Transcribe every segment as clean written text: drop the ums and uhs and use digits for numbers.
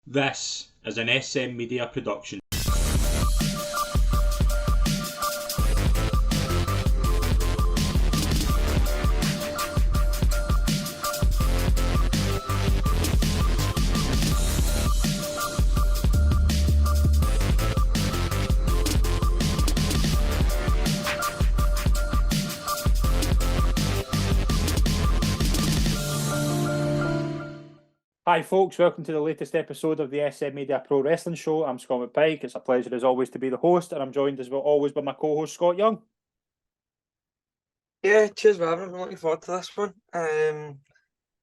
This is an SM Media production. Hi folks, welcome to the latest episode of the SM Media Pro Wrestling Show. I'm Scott McPike. It's a pleasure as always to be the host, and I'm joined as well always by my co-host Scott Young. Yeah, cheers, man. I'm looking forward to this one.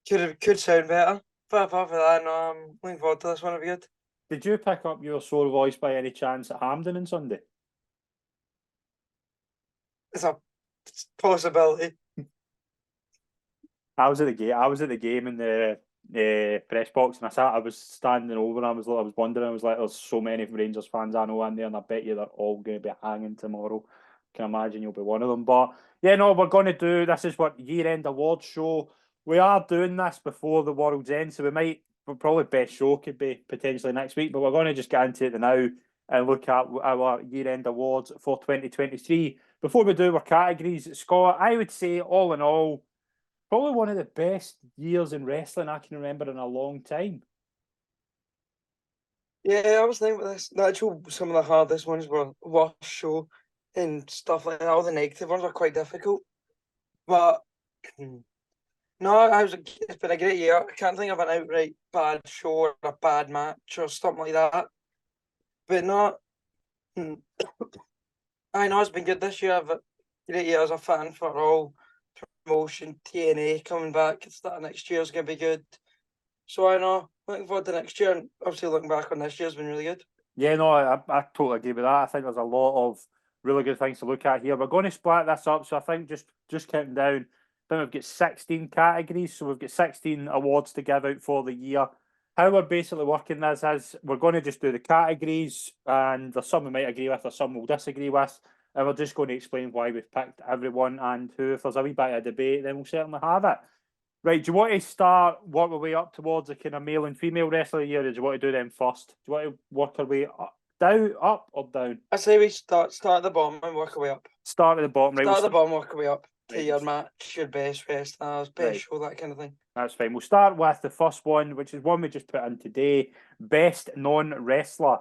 Could sound better, but apart from that, no, I'm looking forward to this one. It'll be good. Did you pick up your sore voice by any chance at Hampden on Sunday? It's a possibility. I was at the game. I was at the game in the press box, and I was standing over, and I was wondering. I was like, "There's so many Rangers fans I know in there, and I bet you they're all going to be hanging tomorrow." Can imagine you'll be one of them. But yeah, no, we're going to do this. Is what year-end awards show. We are doing this before the world's end, so probably best show could be potentially next week. But we're going to just get into it now and look at our year-end awards for 2023. Before we do our categories, Scott, I would say all in all, probably one of the best years in wrestling I can remember in a long time. Yeah, I was thinking about this. Some of the hardest ones were worst show and stuff like that. All the negative ones are quite difficult. But no, it's been a great year. I can't think of an outright bad show or a bad match or something like that. But no, I know it's been good this year. I've a great year as a fan for all promotion. TNA coming back at the start of next year is going to be good. So I know, looking forward to next year, and obviously looking back on this year has been really good. Yeah, no, I totally agree with that. I think there's a lot of really good things to look at here. We're going to split this up, so I think just counting down, I think we've got 16 categories, so we've got 16 awards to give out for the year. How we're basically working this is we're going to just do the categories, and there's some we might agree with, there's some we'll disagree with, and we're just going to explain why we've picked everyone and who. If there's a wee bit of debate, then we'll certainly have it. Right, do you want to work our way up towards a kind of male and female wrestler year, or do you want to do them first? Do you want to work our way up or down? I say we start at the bottom and work our way up. Start at the bottom, right? Start at the bottom, work our way up to Right, your match, your best wrestlers, best Right. show, that kind of thing. That's fine. We'll start with the first one, which is one we just put in today. Best non-wrestler.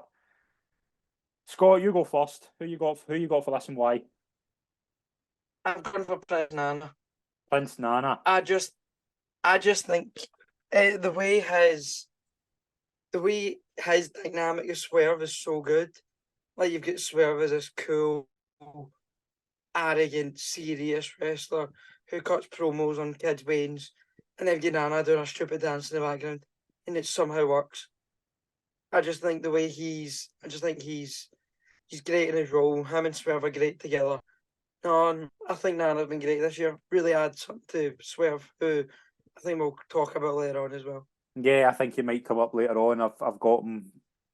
Scott, you go first. Who you got for this and why? I'm going for Prince Nana. Prince Nana. I just think the way his dynamic of Swerve is so good. Like, you've got Swerve as this cool, arrogant, serious wrestler who cuts promos on kids' veins, and then get Nana doing a stupid dance in the background, and it somehow works. I just think he's great in his role. Him and Swerve are great together. No, I think Nana's been great this year. Really adds something to Swerve, who I think we'll talk about later on as well. Yeah, I think he might come up later on. I've got him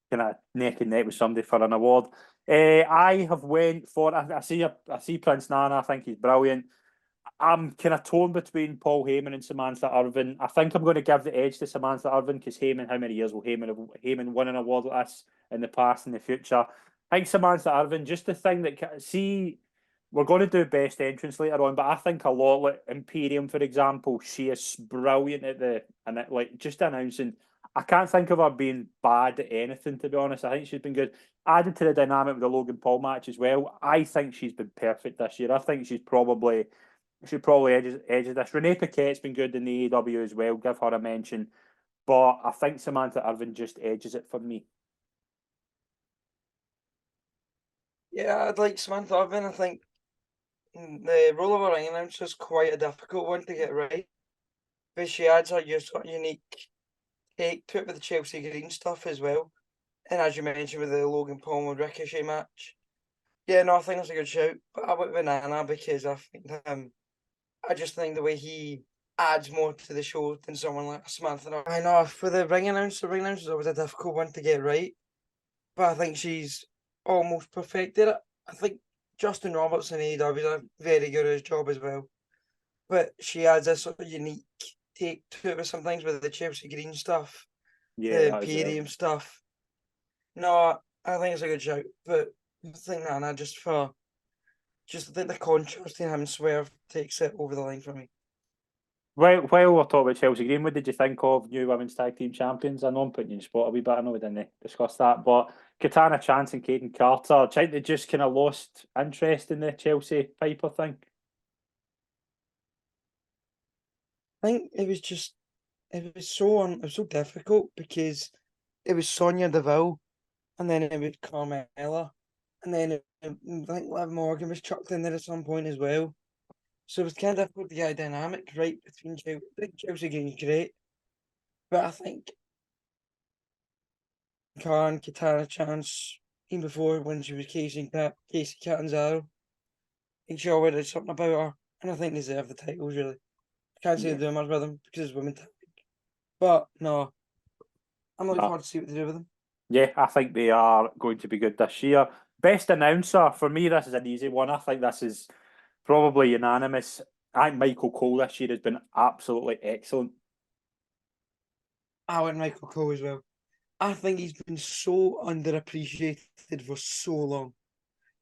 kind of neck and neck with somebody for an award. I have went for. I see Prince Nana. I think he's brilliant. I'm kind of torn between Paul Heyman and Samantha Irvin. I think I'm going to give the edge to Samantha Irvin because Heyman. How many years will Heyman win an award like this in the past and the future? I think Samantha Irvin. Just the thing that we're going to do best entrance later on, but I think a lot like Imperium, for example, she is brilliant at just announcing. I can't think of her being bad at anything, to be honest. I think she's been good. Added to the dynamic with the Logan Paul match as well, I think she's been perfect this year. I think she probably edges this. Renee Paquette's been good in the AEW as well. Give her a mention. But I think Samantha Irvin just edges it for me. Yeah, I'd like Samantha Irvin. I think the role of a ring announcer is quite a difficult one to get right, but she adds her unique take to it with the Chelsea Green stuff as well. And as you mentioned with the Logan Paul and Ricochet match. Yeah, no, I think that's a good shout. But I went with Nana because I just think the way he adds more to the show than someone like Samantha. I know for the ring announcer is always a difficult one to get right. But I think she's almost perfected it. I think Justin Roberts in AEW is a very good at his job as well. But she adds a sort of unique take to it with some things with the Chelsea Green stuff. Yeah, the that was Imperium stuff. No, I think it's a good shout, but I think Nana just I think the contrast in him and Swerve takes it over the line for me. While we're talking about Chelsea Green, what did you think of new women's tag team champions? I know I'm putting you in spot a wee bit. I know we didn't discuss that, but Katana Chance and Caden Carter, I think they just kind of lost interest in the Chelsea Piper thing. I think it was so difficult because it was Sonia Deville, and then it was Carmella, and then I think Liv Morgan was chucked in there at some point as well. So it was kind of difficult to get a dynamic right between Chelsea. I think Chelsea Green's great, but I think Khan, Katana Chance, even before when she was Casey Catanzaro, I think she already did something about her, and I think they deserve the titles really. I can't say Yeah. they're doing much with them because it's women tag. But no, I'm looking No. forward to see what they do with them. Yeah, I think they are going to be good this year. Best announcer, for me, this is an easy one. I think this is probably unanimous. I think Michael Cole this year has been absolutely excellent. I went Michael Cole as well. I think he's been so underappreciated for so long.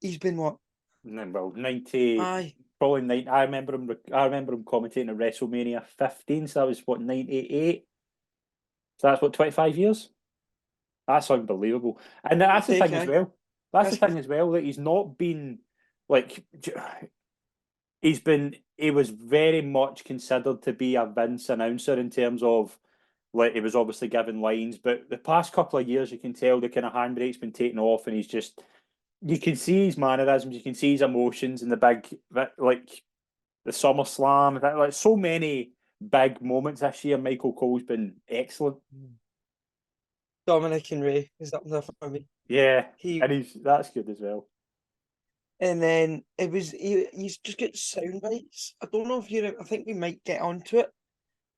He's been what? Well, 90, Aye. probably 90. I remember him commentating at WrestleMania 15. So that was what, 98. So that's what, 25 years. That's unbelievable, and that's the Take thing as well. That's the That's thing as well that he's not been like he was very much considered to be a Vince announcer in terms of like he was obviously given lines, but the past couple of years you can tell the kind of handbrake's been taken off, and he's just you can see his mannerisms, you can see his emotions in the big like the SummerSlam, like so many big moments this year. Michael Cole's been excellent. Dominic and Ray is up there for me. Yeah, He and that's good as well. and then he's just got sound bites. I don't know if I think we might get onto it,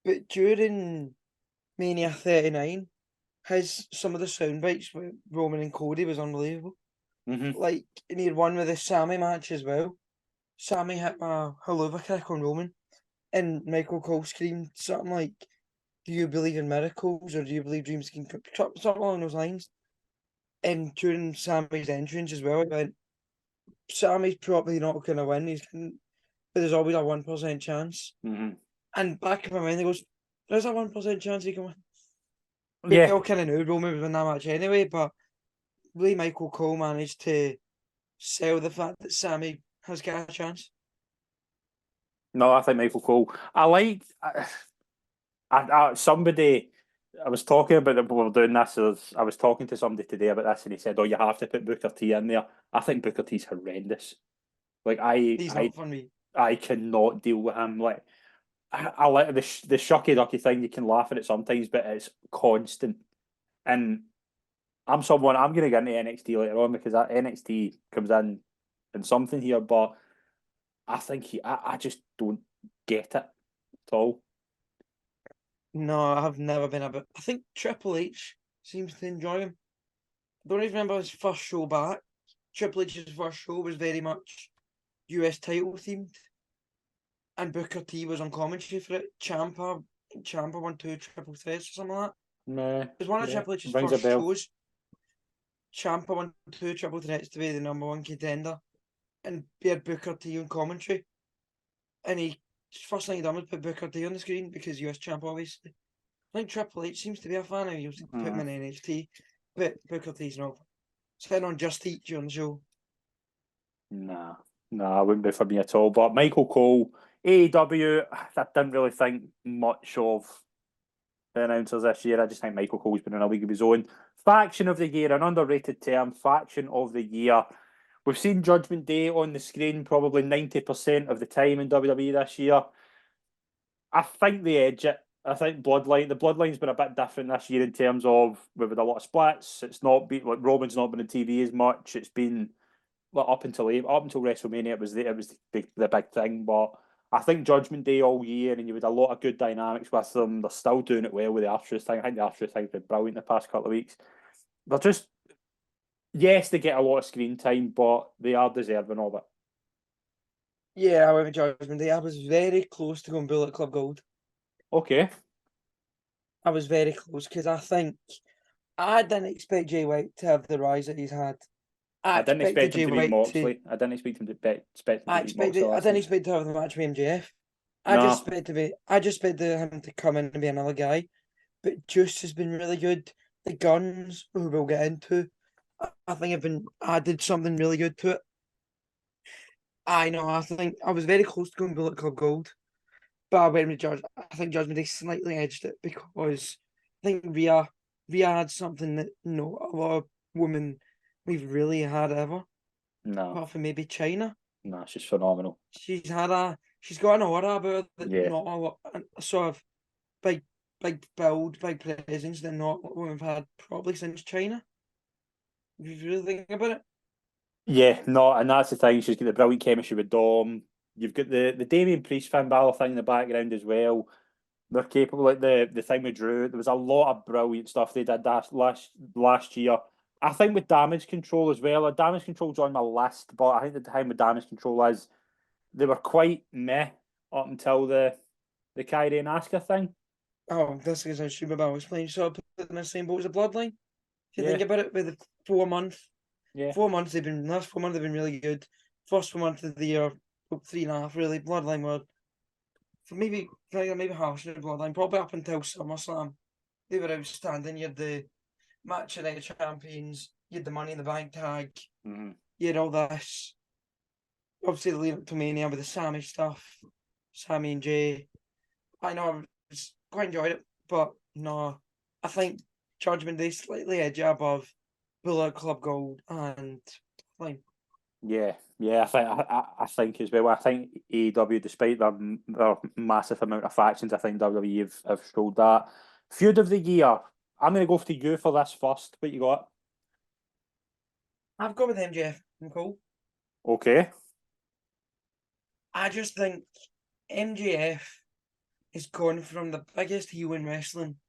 but during Mania 39, some of the sound bites with Roman and Cody was unbelievable. Mm-hmm. Like, and he had one with the Sammy match as well. Sammy hit a Helluva Kick on Roman, and Michael Cole screamed something like, "Do you believe in miracles, or do you believe dreams can come?" Something along those lines. And during Sammy's entrance as well, he went, "Sammy's probably not going to win. But there's always a 1% chance." Mm-hmm. And back in my mind, he goes, "There's a 1% chance he can win." We Yeah, all kind of knew Roman would win that match anyway, but really Michael Cole managed to sell the fact that Sammy has got a chance. no, I think Michael Cole. I like somebody. I was talking about that we were doing this. I was talking to somebody today about this, and he said, "Oh, you have to put Booker T in there." I think Booker T's horrendous. Like He's not for me. I cannot deal with him. Like I like the shucky ducky thing. You can laugh at it sometimes, but it's constant. And I'm going to get into NXT later on because that NXT comes in something here, but I think I just don't get it at all. No, I have never been a bit. I think Triple H seems to enjoy him. I don't even remember his first show back. Triple H's first show was very much US title themed, and Booker T was on commentary for it. Champa won 2 triple threats or something like that. Nah, It was one of yeah, Triple H's rings a first bell. shows. Champa won 2 triple threats to be the #1 contender, and he had Booker T on commentary. And first thing he done was put Booker T on the screen because US champ, obviously. I think Triple H seems to be a fan of him. He used to put him in NXT, but Booker T's not. Sitting on Just Eat during the show. Nah, I wouldn't be for me at all. But Michael Cole, AEW, I didn't really think much of the announcers this year. I just think Michael Cole's been in a league of his own. Faction of the year, an underrated term. Faction of the year. We've seen Judgment Day on the screen probably 90% of the time in WWE this year. I think they edge it. I think the Bloodline's been a bit different this year in terms of we've had a lot of splits. It's not been like Roman's not been on TV as much. It's been up until WrestleMania, it was the big thing. But I think Judgment Day all year, and you had a lot of good dynamics with them. They're still doing it well with the Archer thing. I think the Archer thing's been brilliant the past couple of weeks. They're just yes, they get a lot of screen time, but they are deserving of it. Yeah, I went with Judgment Day. I was very close to going Bullet Club Gold. Okay. I was very close because I think I didn't expect Jay White to have the rise that he's had. I didn't expected expect him Jay to beat White Moxley. I didn't expect him to beat Moxley I last didn't time. expect to have the match with MJF. No. I just expected him to come in and be another guy. But Juice has been really good. The Guns, who we'll get into, I think have been added something really good to it. I know. I think I was very close to going Bullet Club Gold, but I went with Judge. I think Judgment Day slightly edged it because I think Rhea had something that not a lot of women we've really had ever, No. apart from maybe China. No, she's phenomenal. She's got an aura about her that Yeah. not a lot, a sort of big build, big presence that not a lot of women have had probably since China. If you really think about it. Yeah, no, and that's the thing. She's got the brilliant chemistry with Dom. You've got the Damien Priest Finn Balor thing in the background as well. They're capable. Like the thing with Drew, there was a lot of brilliant stuff they did that last year. I think with Damage Control as well. Damage Control's on my list, but I think the time with Damage Control is they were quite meh up until the Kyrie and Asuka thing. Oh, this is a stupid about explaining. So put them in the same boat as a Bloodline. If you Yeah. think about it, with the 4 month, Yeah. 4 months last 4 months they've been really good. First 4 months of the year, 3.5 really. Bloodline were for maybe half of the Bloodline, probably up until SummerSlam. They were outstanding. You had the match of Night of Champions, you had the Money in the Bank tag, Mhm. you had all this. Obviously, the lead up to Mania with the Sammy stuff, Sammy and Jay. I know I quite enjoyed it, but no, I think Judgment Day slightly edge above Bullet Club Gold and Bloodline. Yeah, I think as well. I think AEW, despite their massive amount of factions, I think WWE have showed that. Feud of the year. I'm going to go to you for this first. What you got? I've gone with MJF and Cole. Okay. I just think MJF is gone from the biggest heel in wrestling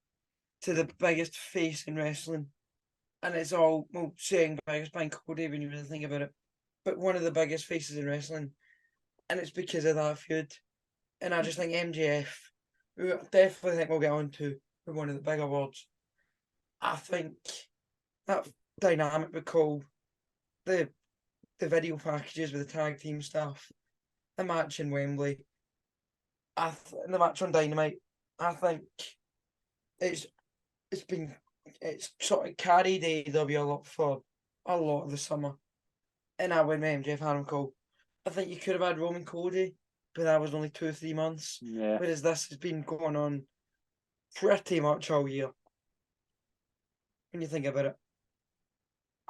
to the biggest face in wrestling. And it's all, well, saying biggest being Cody when you really think about it, but one of the biggest faces in wrestling. And it's because of that feud. And I just think MJF, who I definitely think we'll get on to for one of the big awards. I think that dynamic with Cole, the video packages with the tag team stuff, the match in Wembley, and the match on Dynamite, I think it's sort of carried AEW a lot for a lot of the summer. And I went with MJF Adam Cole. I think you could have had Roman Cody, but that was only 2 or 3 months. Yeah. Whereas this has been going on pretty much all year. When you think about it.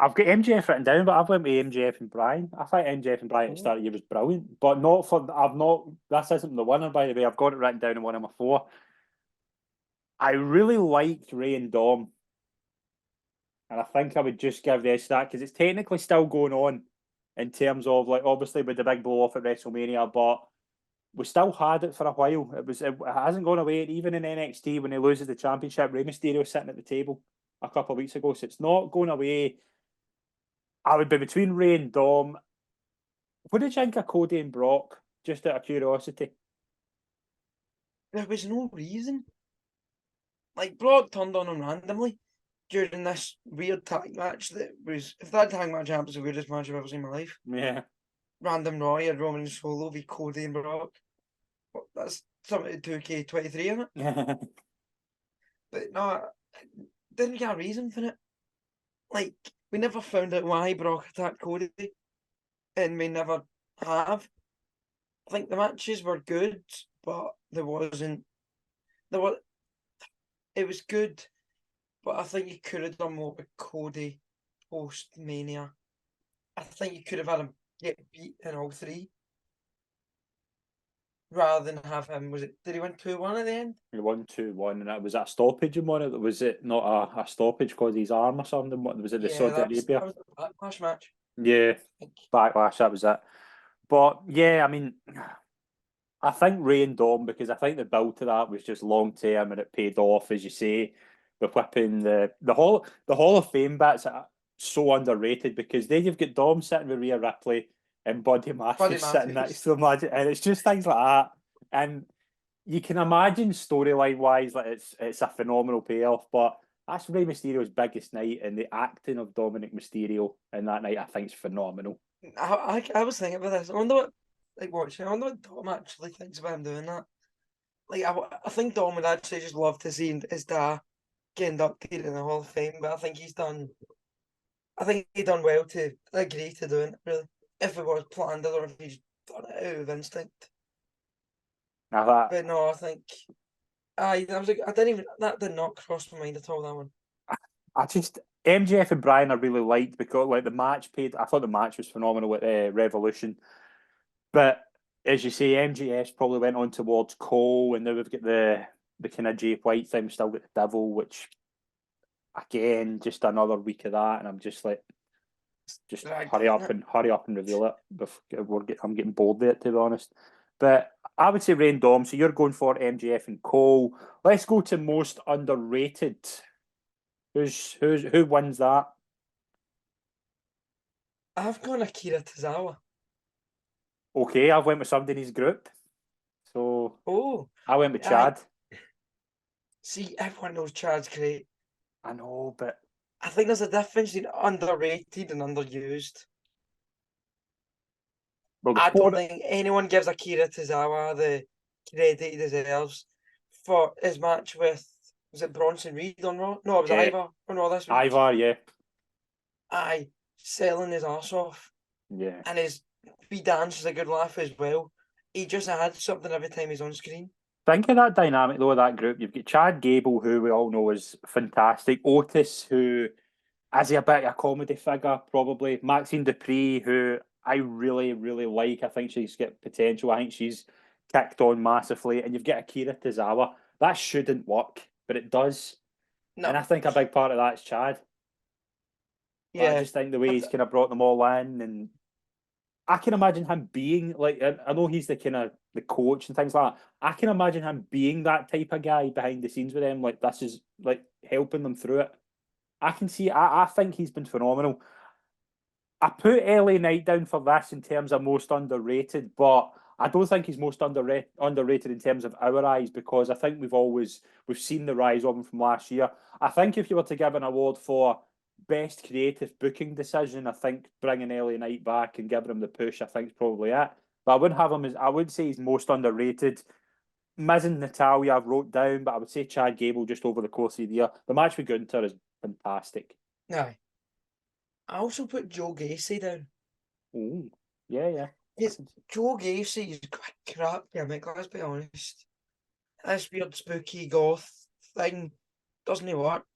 I've got MJF written down, but I've went with MJF and Bryan. I thought MJF and Bryan at the start of the year was brilliant, but not for. I've not. This isn't the winner, by the way. I've got it written down in one of my 4. I really liked Ray and Dom, and I think I would just give the edge to that because it's technically still going on in terms of like obviously with the big blow off at WrestleMania, but we still had it for a while. It hasn't gone away. Even in NXT when he loses the championship, Rey Mysterio sitting at the table a couple of weeks ago, so it's not going away. I would be between Ray and Dom. What did you think of Cody and Brock? Just out of curiosity. There was no reason. Like, Brock turned on him randomly during this weird tag match that was, if that tag match happens, the weirdest match I've ever seen in my life. Yeah. Random Roy had Roman and Solo v Cody and Brock. That's something to 2K23 in it. But no, didn't get a reason for it. Like, we never found out why Brock attacked Cody, and we never have. I think the matches were good, but it was good, but I think you could have done more with Cody post Mania. I think you could have had him get beat in all 3. Rather than have him, did he win 2-1 at the end? He won 2-1, and it was a stoppage in one. Was it not a stoppage because his arm or something? Was it the Saudi Arabia? That was a backlash match. Yeah, backlash. That was it. But yeah, I mean, I think Ray and Dom, because I think the build to that was just long term and it paid off, as you say. The whipping the Hall of Fame bits are so underrated because then you've got Dom sitting with Rhea Ripley and Buddy Matthews sitting next to him, and it's just things like that. And you can imagine storyline wise that it's a phenomenal payoff, but that's Rey Mysterio's biggest night, and the acting of Dominic Mysterio in that night I think is phenomenal. I was thinking about this. I wonder what, like, watching. I wonder what Dom actually thinks about him doing that. Like, I think Dom would actually just love to see his dad get inducted in the Hall of Fame, but I think he done well to agree to doing it, really. If it was planned, I don't know if he's done it out of instinct. Now that But no, I think I that did not cross my mind at all, that one. I just MJF and Brian I really liked because like the match paid. I thought the match was phenomenal at Revolution, but as you say, MJF's probably went on towards Cole, and now we've got the kind of Jay White thing. We still got the Devil, which again just another week of that, and I'm just like, just Right, hurry up and reveal it. I'm getting bored of it, to be honest. But I would say Rain Dom. So you're going for MJF and Cole. Let's go to most underrated. Who wins that? I've gone Akira Tozawa. Okay, I've went with somebody in his group. So Oh, I went with Aye. Chad. see, everyone knows Chad's great. I know, but I think there's a difference between underrated and underused. well, I don't think anyone gives Akira Tozawa the credit he deserves for his match with, was it Bronson Reed on Raw? No, it was Yeah. Ivar on Raw this week. Ivar, yeah, Aye, selling his arse off, yeah. and his wee dance is a good laugh as well. He just adds something every time he's on screen. Think of that dynamic though of that group. You've got Chad Gable, who we all know is fantastic. Otis, who is a bit of a comedy figure, probably. Maxine Dupree, who I really, really like. I think she's got potential. I think she's kicked on massively. And you've got Akira Tozawa. That shouldn't work, but it does. No, And I think a big part of that's Chad. But I yeah, just think the way he's kind of brought them all in, and I can imagine him being like, I know he's the kind of the coach and things like that. I can imagine him being that type of guy behind the scenes with them. Like this is like helping them through it. I can see. I think he's been phenomenal. I put LA Knight down for this in terms of most underrated, but I don't think he's most underrated in terms of our eyes because I think we've seen the rise of him from last year. I think if you were to give an award for best creative booking decision, I think bringing LA Knight back and giving him the push, I think is probably it. But I wouldn't have him as I would say he's most underrated. Miz and Natalia I've wrote down, but I would say Chad Gable just over the course of the year. The match with Gunther is fantastic. aye. I also put Joe Gacy down. Oh, yeah. Yes, Joe Gacy's got a crap gimmick, let's be honest. This weird spooky goth thing doesn't work.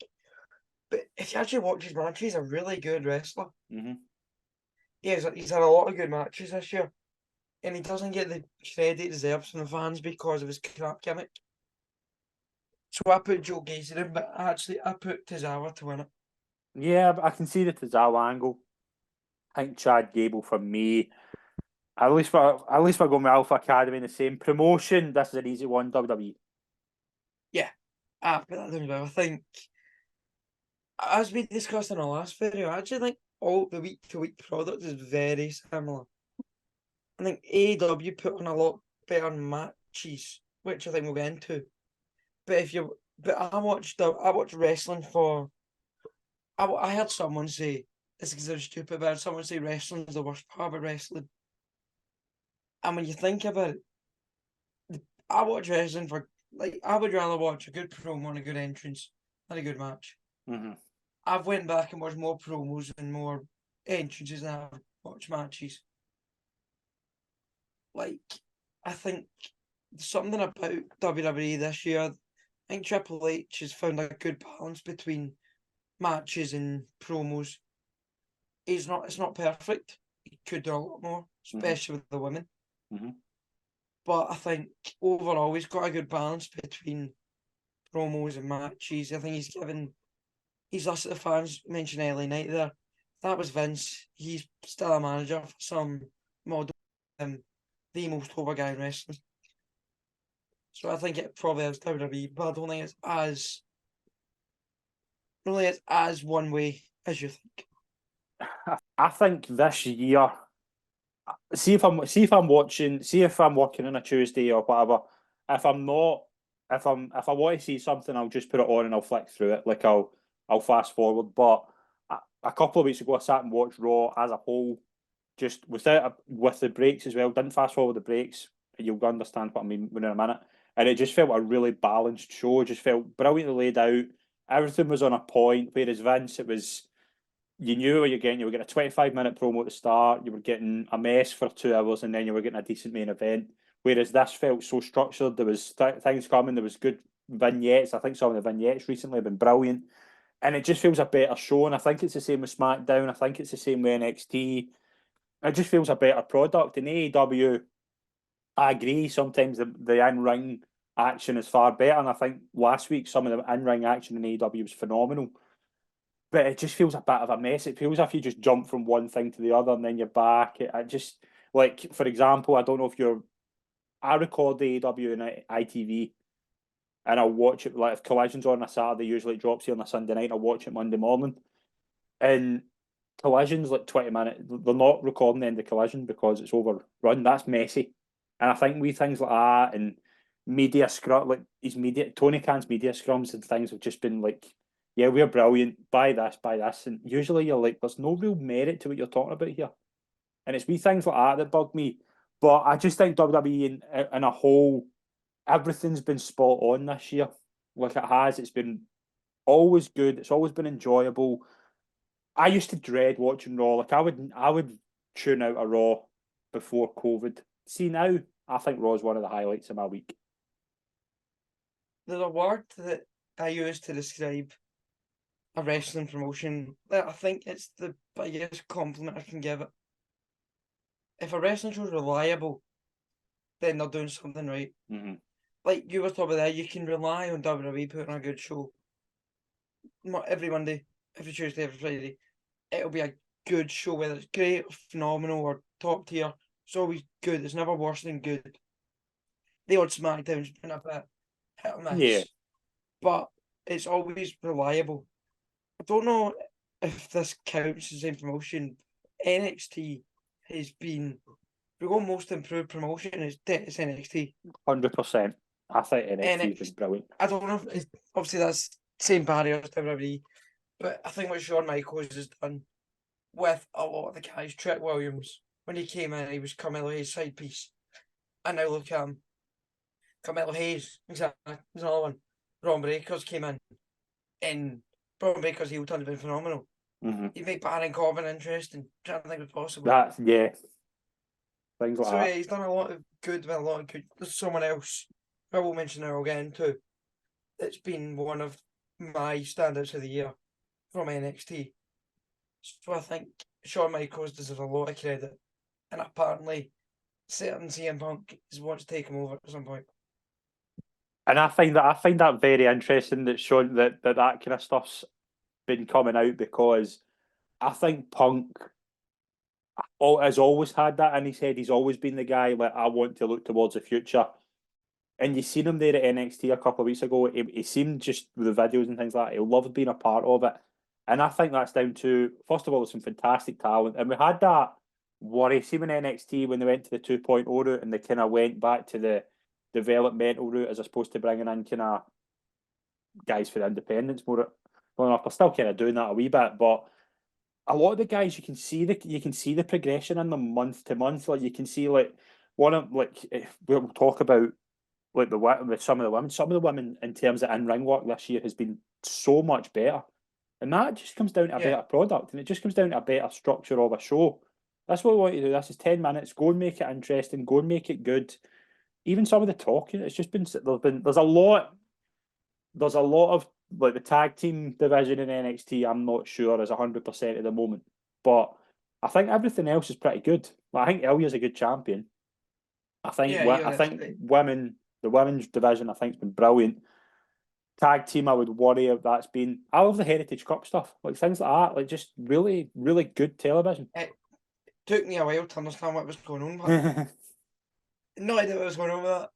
But if you actually watch his matches, he's a really good wrestler. Mm-hmm. Yeah, he's had a lot of good matches this year. And he doesn't get the credit he deserves from the fans because of his crap gimmick. So I put Joe Gacy in, but actually I put Tozawa to win it. Yeah, but I can see the Tozawa angle. I think Chad Gable for me. At least we're going with Alpha Academy in the same promotion. This is an easy one, WWE. I put that down as well. I think, as we discussed in our last video, I actually think all the week to week product is very similar. I think AEW put on a lot better matches, which I think we'll get into. But I watched wrestling for. I heard someone say this is considered stupid, but I heard someone say wrestling is the worst part of wrestling. And when you think about it, I watch wrestling for I would rather watch a good promo and a good entrance than a good match. Mm-hmm. I've went back and watched more promos and more entrances than I've watched matches. Like, I think something about WWE this year. I think Triple H has found a good balance between matches and promos. It's not perfect. He could do a lot more, especially with the women. Mm-hmm. But I think overall he's got a good balance between promos and matches. I think he's listened to the fans mention LA Knight there. That was Vince. He's still a manager for some model, the most over guy in wrestling. So I think it probably is WWE, but I don't think it's as one way as you think. I think this year, see if I'm working on a Tuesday or whatever, if I'm not, if I want to see something, I'll just put it on and I'll flick through it. Like I'll fast forward. But a couple of weeks ago, I sat and watched Raw as a whole, just with the breaks as well. Didn't fast forward the breaks. You'll understand what I mean in a minute. And it just felt a really balanced show. It just felt brilliantly laid out. Everything was on a point. Whereas Vince, it was, you knew what you're getting. You were getting a 25-minute promo at the start. You were getting a mess for 2 hours, and then you were getting a decent main event. Whereas this felt so structured. There was things coming. There was good vignettes. I think some of the vignettes recently have been brilliant. And it just feels a better show. And I think it's the same with SmackDown. I think it's the same with NXT. It just feels a better product. In AEW, I agree. Sometimes the in-ring action is far better. And I think last week, some of the in-ring action in AEW was phenomenal. But it just feels a bit of a mess. It feels as if you just jump from one thing to the other and then you're back. It just, like, for example, I don't know if you're, I record the AEW and ITV and I'll watch it, like if Collision's on a Saturday, usually it drops here on a Sunday night, I'll watch it Monday morning. And Collision's like 20 minutes. They're not recording the end of Collision because it's overrun. That's messy. And I think we things like that and media scrum, like Tony Khan's media scrums and things have just been like, yeah, we're brilliant, buy this. And usually you're like, there's no real merit to what you're talking about here. And it's wee things like that bug me. But I just think WWE in a whole, everything's been spot on this year. Like it has. It's been always good. It's always been enjoyable. I used to dread watching Raw. Like I would tune out a Raw before COVID. See now, I think Raw is one of the highlights of my week. There's a word that I use to describe a wrestling promotion that I think it's the biggest compliment I can give it. If a wrestling show is reliable, then they're doing something right. Mm-hmm. Like you were talking about there, you can rely on WWE putting on a good show. Not every Monday, every Tuesday, every Friday. It'll be a good show, whether it's great, or phenomenal, or top tier. It's always good. It's never worse than good. The odd SmackDown's been a bit hit or miss. Yeah. But it's always reliable. I don't know if this counts as the same promotion. NXT has been, we go most improved promotion, it's NXT. 100%. I think NXT is brilliant. I don't know if it's, obviously that's same barriers to WWE, but I think what Shawn Michaels has done with a lot of the guys, Trick Williams, when he came in, he was Carmelo Hayes' side piece. And now look at him. Carmelo Hayes, exactly. There's another one. Ron Breakers came in. And Ron Breakers' heel turn has been phenomenal. Mm-hmm. You make Baron Corbin interesting. I'm trying to think what's possible. That's, yeah. Things like So that. yeah, he's done a lot of good with a lot of good. There's someone else I will mention now again too. It's been one of my standouts of the year from NXT. So I think Shawn Michaels deserves a lot of credit. And apparently certain CM Punk is wants to take him over at some point. And I find that very interesting that Sean that kind of stuff's been coming out because I think Punk has always had that in his head. He's always been the guy like I want to look towards the future. And you seen him there at NXT a couple of weeks ago. He seemed just with the videos and things like that. He loved being a part of it. And I think that's down to, first of all, some fantastic talent. And we had that worry. See when NXT, when they went to the 2.0 route and they kind of went back to the developmental route as opposed to bringing in kind of guys for the independents more. Well, they're still kind of doing that a wee bit, but a lot of the guys you can see the progression in them month to month. Like you can see like one of like if we'll talk about like some of the women in terms of in-ring work this year has been so much better. And that just comes down to a better product and it just comes down to a better structure of a show. That's what we want to do. This is 10 minutes. Go and make it interesting. Go and make it good. Even some of the talking, it's just been there's a lot of like the tag team division in NXT. I'm not sure is 100% at the moment, but I think everything else is pretty good. Like, I think Ilya's a good champion. I think the women's division I think's been brilliant. Tag team, I would worry if that's been. I love the Heritage Cup stuff, like things like that, like just really, really good television. It took me a while to understand what was going on. But no idea what was going on with that.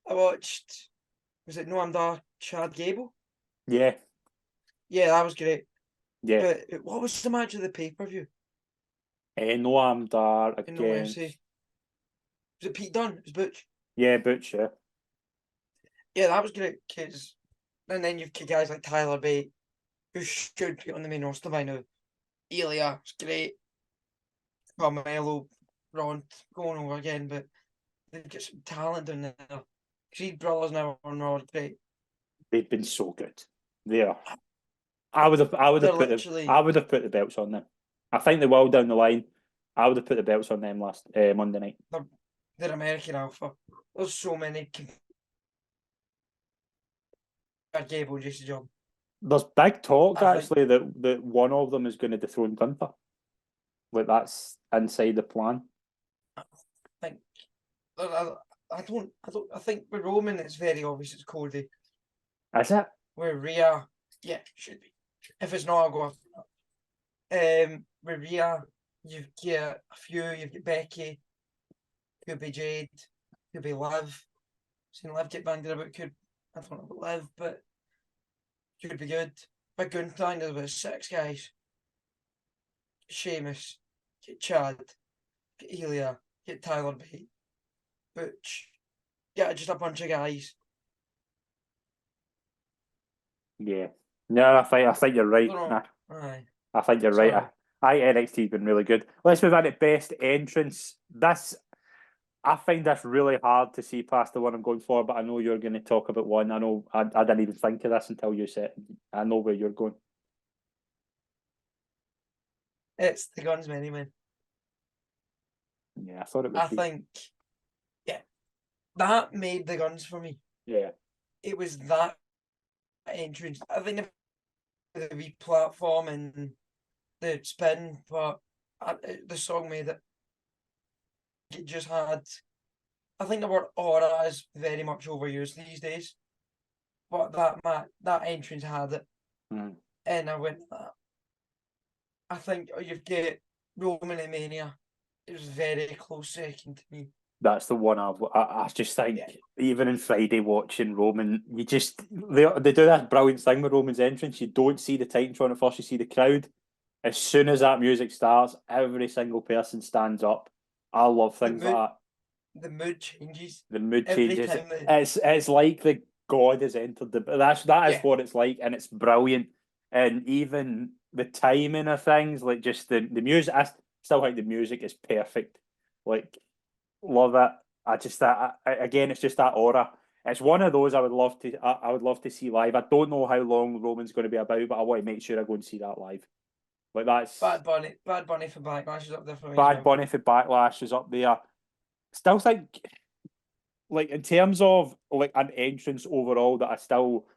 I watched, was it Noam Dar, Chad Gable? Yeah. Yeah, that was great. Yeah. But what was the match of the pay-per-view? Noam Dar against. Was it Pete Dunne? It was Butch? Yeah, Butch, yeah. Yeah, that was great because, and then you've got guys like Tyler Bate, who should be on the main roster by now. Ilya, it's great. Carmelo, Ron, going over again, but they've got some talent down there. Creed brothers now on Raw, great. They've been so good. They are. I would have They're put literally- I would have put the belts on them. I think they will down the line. I would have put the belts on them last Monday night. They're American Alpha. There's so many. Gable just a job. There's big talk I think- actually that one of them is going to dethrone Gunther. Like that's inside the plan. I think. I think with Roman, it's very obvious it's Cody. Is it? Where Rhea, yeah, should be. If it's not, I'll go after that. With Rhea, you've got a few. You've got Becky, could be Jade, could be Liv. Seen Liv get banged about. I don't know about Liv, but could be good. But Gunther, there's about 6 guys. Sheamus, get Chad, get Ilya, get Tyler Bate, Butch. Yeah, just a bunch of guys. Yeah. No, I think you're right. Dunno. Aye. I think you're right. Sorry. NXT's been really good. Let's move on to best entrance. I find this really hard to see past the one I'm going for, but I know you're going to talk about one. I know I didn't even think of this until you said. I know where you're going. It's the Guns Many Men. Yeah, I thought it would I be. think, yeah, that made the Guns for me. Yeah, It was that entrance. I think the re-platform and the spin, but the song made it. It just had. I think the word aura is very much overused these days, but that entrance had it, Mhm. and I went with that. I think you've got Roman and Mania. It was very close second to me. that's the one I just think. Yeah. Even in Friday watching Roman, you just they do that brilliant thing with Roman's entrance. You don't see the Titantron at first; you see the crowd. As soon as that music starts, every single person stands up. I love things mood- like that. The mood changes. The mood Every changes. time It's like the god has entered the. That is Yeah. what it's like, and it's brilliant. And even the timing of things, like just the music, I still think the music is perfect. Like, love it. I just that again, it's just that aura. It's one of those I would love to. I would love to see live. I don't know how long Roman's going to be about, but I want to make sure I go and see that live. Like that's Bad Bunny for Backlash is up there for me. Bad Bunny for Backlash is up there. Still think, like in terms of like an entrance overall, that I still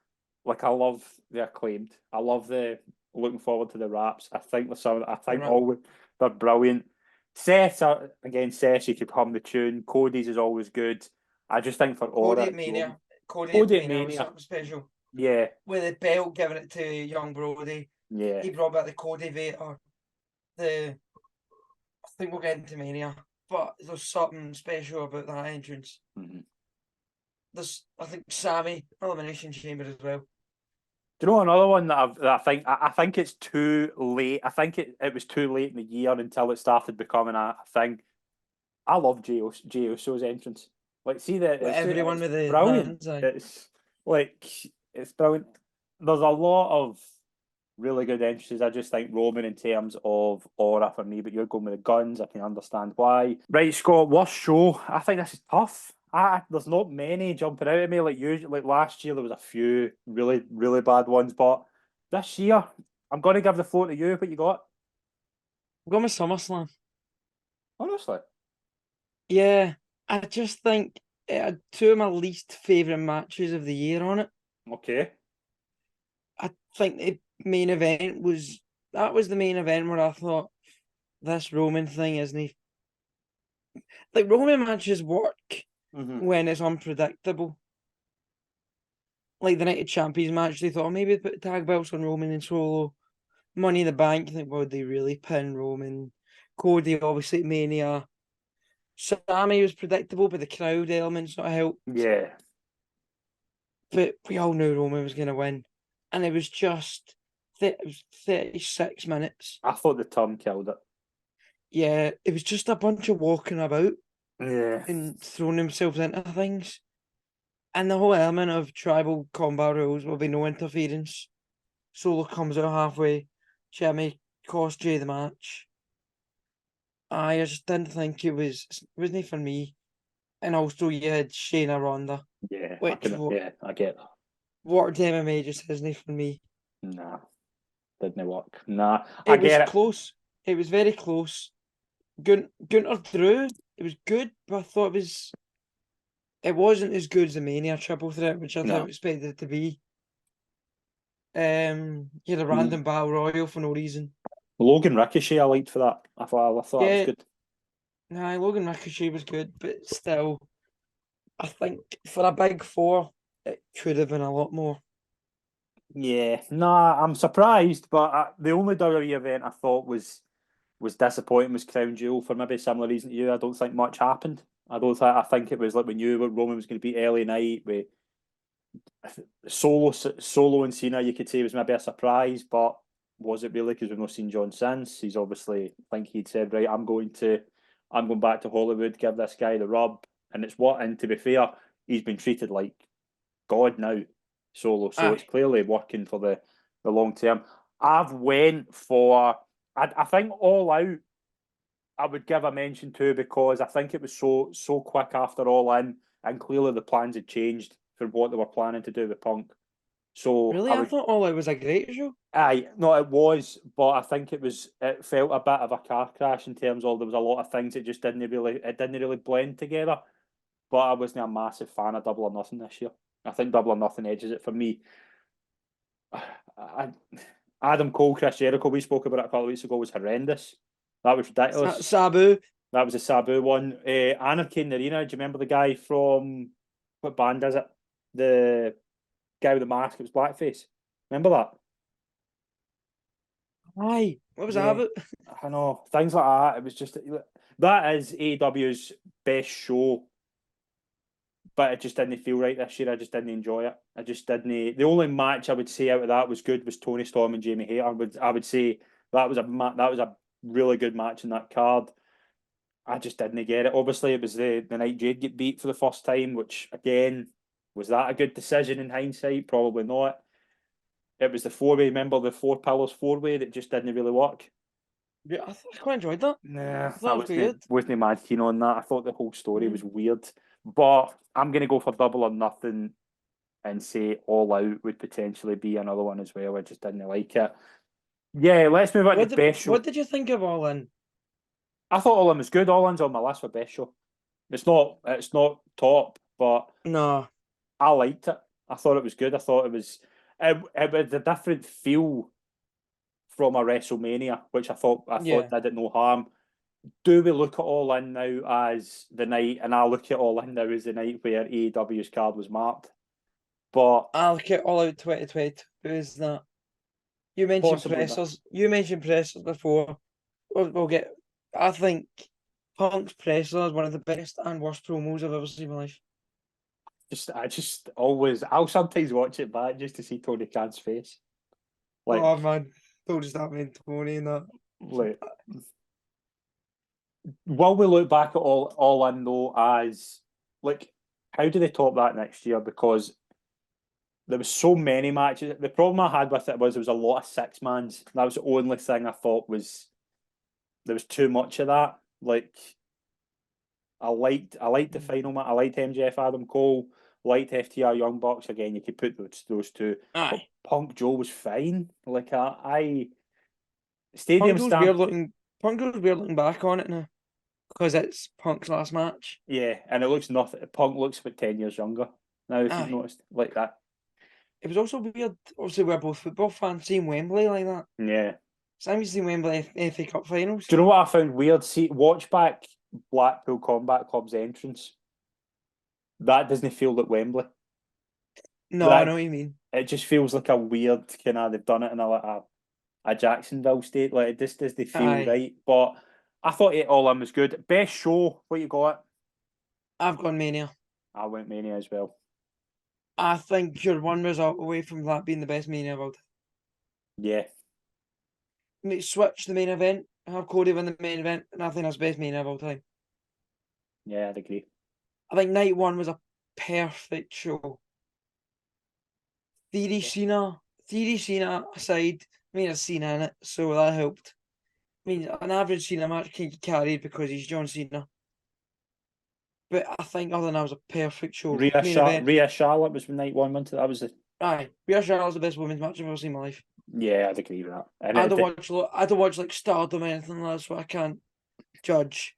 like. I love the Acclaimed. I love the looking forward to the raps. I think there's some. I think rap. all they're brilliant. Seth again. Seth, you could hum the tune. Cody's is always good. I just think for Cody aura, at Mania. Cody Cody at at Mania was Mania. something special. yeah, With the belt giving it to young Brody. yeah. He brought back the Cody Vader. I think we'll get into Mania, but there's something special about that entrance. Mhm. I think Sammy Elimination Chamber as well. Do you know another one that I think it's too late. I think it was too late in the year until it started becoming a thing. I love Jey Uso's entrance. Like, see that Everyone with the brilliant. hands, aye. It's like it's brilliant. There's a lot of really good entrances. I just think Roman in terms of aura for me, but you're going with the Guns. I can understand why. Right, Scott, worst show. I think this is tough. There's not many jumping out at me like usually. Like last year, there was a few really, really bad ones, but this year, I'm going to give the floor to you. What you got? I'm going with SummerSlam. Honestly, Yeah, I just think it had 2 of my least favourite matches of the year on it. okay. I think the main event was the main event where I thought this Roman thing isn't like Roman matches work Mm-hmm. when it's unpredictable. Like the Night of Champions match, they thought maybe put tag belts on Roman and Solo. Money in the Bank, you think, well, they really pin Roman. Cody, obviously, at Mania. Sammy was predictable, but the crowd element sort of helped. Yeah. But we all knew Roman was going to win. And it was just 36 minutes. I thought the Tom killed it. Yeah, it was just a bunch of walking about Yeah. and throwing themselves into things. And the whole element of tribal combat rules will be no interference. Solo comes out halfway. Jimmy cost Jay the match. I just didn't think wasn't for me. And also you had Shayna Ronda, Yeah, which I get that. Water MMA just isn't for me. Nah, didn't work. Nah, It I was get it. close. It was very close. Gunter Drew, it was good, but I thought it wasn't as good as the Mania triple threat, which I No. expected it to be. You had a Mm. random battle royal for no reason. Logan Ricochet, I liked for that. I thought that was Yeah. good. Nah, Logan Ricochet was good, but still, I think for a big four, it could have been a lot more. Yeah, nah, I'm surprised, but the only WWE event I thought was disappointing was Crown Jewel for maybe a similar reason to you. I don't think much happened. I think it was like we knew Roman was going to beat LA Knight with Solo and Cena. You could say was maybe a surprise, but was it really? Because we've not seen John since. He's obviously, I think he'd said, right, I'm going back to Hollywood, give this guy the rub, and it's what. And to be fair, he's been treated like God now, Solo. So it's clearly working for the long term. I've went for I think All Out. I would give a mention to because I think it was so quick after All In, and clearly the plans had changed for what they were planning to do with Punk. So Really, I thought All Out was a great show. aye, no, it was, but I think it felt a bit of a car crash in terms of there was a lot of things that just didn't really blend together. But I wasn't a massive fan of Double or Nothing this year. I think Double or Nothing edges it for me. Adam Cole, Chris Jericho, we spoke about it a couple of weeks ago, was horrendous. That was ridiculous. Sabu. That was a Sabu one. Anarchy in the Arena. Do you remember the guy from what band is it? The guy with the mask. It was blackface. Remember that? Aye, what was Yeah. that about? I know things like that. It was just that is AEW's best show, but it just didn't feel right this year. I just didn't enjoy it. I just didn't. The only match I would say out of that was good was Tony Storm and Jamie Hayter. I would say that was a really good match in that card. I just didn't get it. Obviously, it was the night Jade get beat for the first time, which again was that a good decision in hindsight? Probably not. It was the 4-way. Remember the 4 Pillars 4-way that just didn't really work. Yeah, I quite enjoyed that. Nah, I thought it was weird. Wasn't mad keen on that. I thought the whole story was weird. But I'm gonna go for Double or Nothing and say All Out would potentially be another one as well. I just didn't like it. Yeah, let's move on to best show. What did you think of All In? I thought All In was good. All In's on my list for best show. It's not top, but No. I liked it. I thought it was good. I thought it was a different feel from a WrestleMania, which I thought did it no harm. Do we look at All In now as the night, and I look at All In now as the night where AEW's card was marked? But I look at All Out 2022 is that you mentioned possibly pressers. You mentioned pressers before. We'll get. I think Punk's presser is one of the best and worst promos I've ever seen in my life. I'll sometimes watch it back just to see Tony Khan's face. Like, oh man, don't just that mean Tony and that. like, will we look back at all in though as like how do they top that next year? Because there was so many matches. The problem I had with it was there was a lot of 6-mans. That was the only thing I thought was there was too much of that. Like I liked the final match. I liked MJF Adam Cole. Liked FTR Young Bucks. Again, you could put those two. Aye. But Punk Joe was fine. Like I Stadium Punk goes weird looking back on it now because it's Punk's last match. Yeah, and it looks nothing. Punk looks about 10 years younger now. If you've noticed, like that. It was also weird. Obviously, we're both football fans. Seeing Wembley like that. Yeah. Same as seeing Wembley FA Cup finals. Do you know what I found weird? See, watch back Blackpool Combat Club's entrance. That doesn't feel like Wembley. No, I know what you mean. It just feels like a weird kind of. They've done it in a Jacksonville state. Like it just doesn't feel right. But I thought it All In was good. Best show. What you got? I've gone Mania. I went Mania as well. I think you're one result away from that being the best Mania of all time. Yeah. Switch the main event, have Cody win the main event, and I think that's the best Mania of all time. Yeah, I'd agree. I think night one was a perfect show. Theory Cena aside, I mean, there's Cena in it, so that helped. I mean, an average Cena match can get carried because he's John Cena. But I think other than that was a perfect show. Main event. Rhea Charlotte was night one, wasn't it? That was the Aye, Rhea Charlotte's the best women's match I've ever seen in my life. yeah, I'd agree with that. And I don't watch like Stardom or anything like that, so I can't judge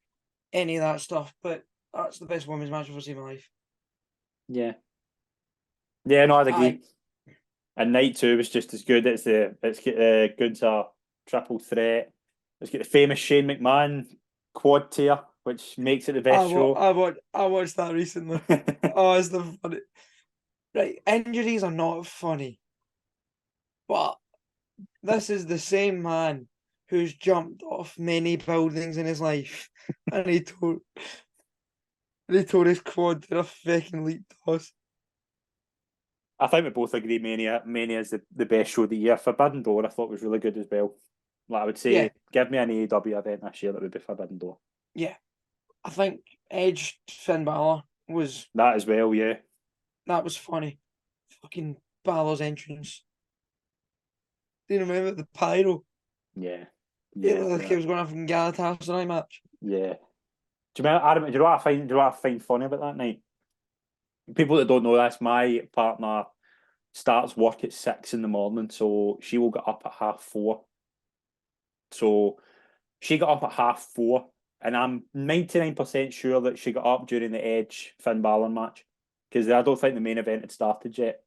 any of that stuff. But that's the best women's match I've ever seen in my life. yeah, no, I'd agree. Aye. And night two was just as good. It's got Gunther triple threat. It's got the famous Shane McMahon quad tear, which makes it the best show. I watched that recently. Oh, it's the funny. Right, injuries are not funny, but this is the same man who's jumped off many buildings in his life, and he tore his quad to a fucking leap toss. I think we both agree Mania is the best show of the year. Forbidden Door I thought was really good as well. Like I would say, Yeah. give me an AEW event this year that would be Forbidden Door. Yeah, I think Edge Finn Balor was That as well, yeah. that was funny. Fucking Balor's entrance. Do you remember the pyro? Yeah. It looked like it was going to fucking Galatasaray match. Yeah. Do you remember, Adam, do you know what I find funny about that night? People that don't know this, my partner starts work at 6 in the morning, so she will get up at 4:30. So she got up at 4:30, and I'm 99% sure that she got up during the Edge Finn Balor match, because I don't think the main event had started yet.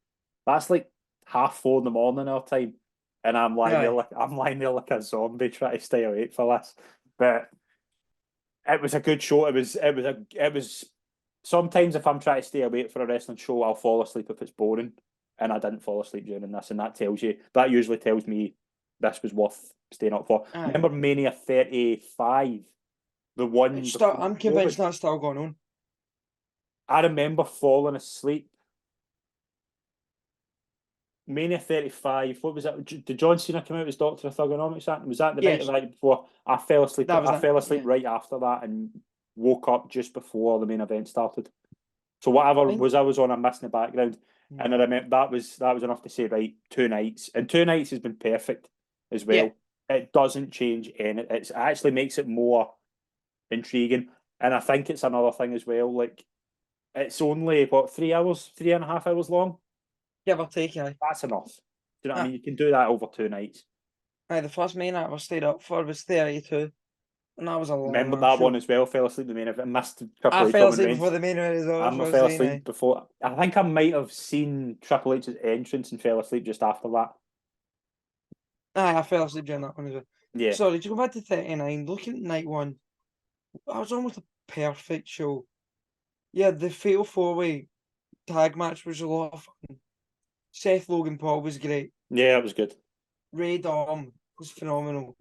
That's like 4:30 in the morning our time, and I'm lying there like a zombie trying to stay awake for this. But it was a good show. It was. Sometimes if I'm trying to stay awake for a wrestling show, I'll fall asleep if it's boring, and I didn't fall asleep during this, and that usually tells me this was worth staying up for. Aye. Remember Mania 35, the one. I'm convinced that's still going on. I remember falling asleep. Mania 35. What was that? Did John Cena come out as Doctor of Thugonomics? Was that the night before? I fell asleep. I fell asleep right after that and woke up just before the main event started. So whatever I was on, I'm missing the background. And I remember that was enough to say, right, 2 nights. And 2 nights has been perfect as well. Yeah. It doesn't change anything. It actually makes it more intriguing. And I think it's another thing as well. Like, it's only, 3.5 hours long? Give or take, aye. That's enough. Do you know what I mean? You can do that over 2 nights. Aye, the first main I ever stayed up for was 32. And that was a long Remember that one as well? Fell asleep the main event. Missed I fell asleep before the main event as well. I fell asleep before. I think I might have seen Triple H's entrance and fell asleep just after that. Aye, I fell asleep during that one as well. Yeah. Sorry, to go back to 39, looking at night one, that was almost a perfect show. Yeah, the Fatal 4-Way tag match was a lot of fun. Seth Logan Paul was great. Yeah, it was good. Ray Dom was phenomenal.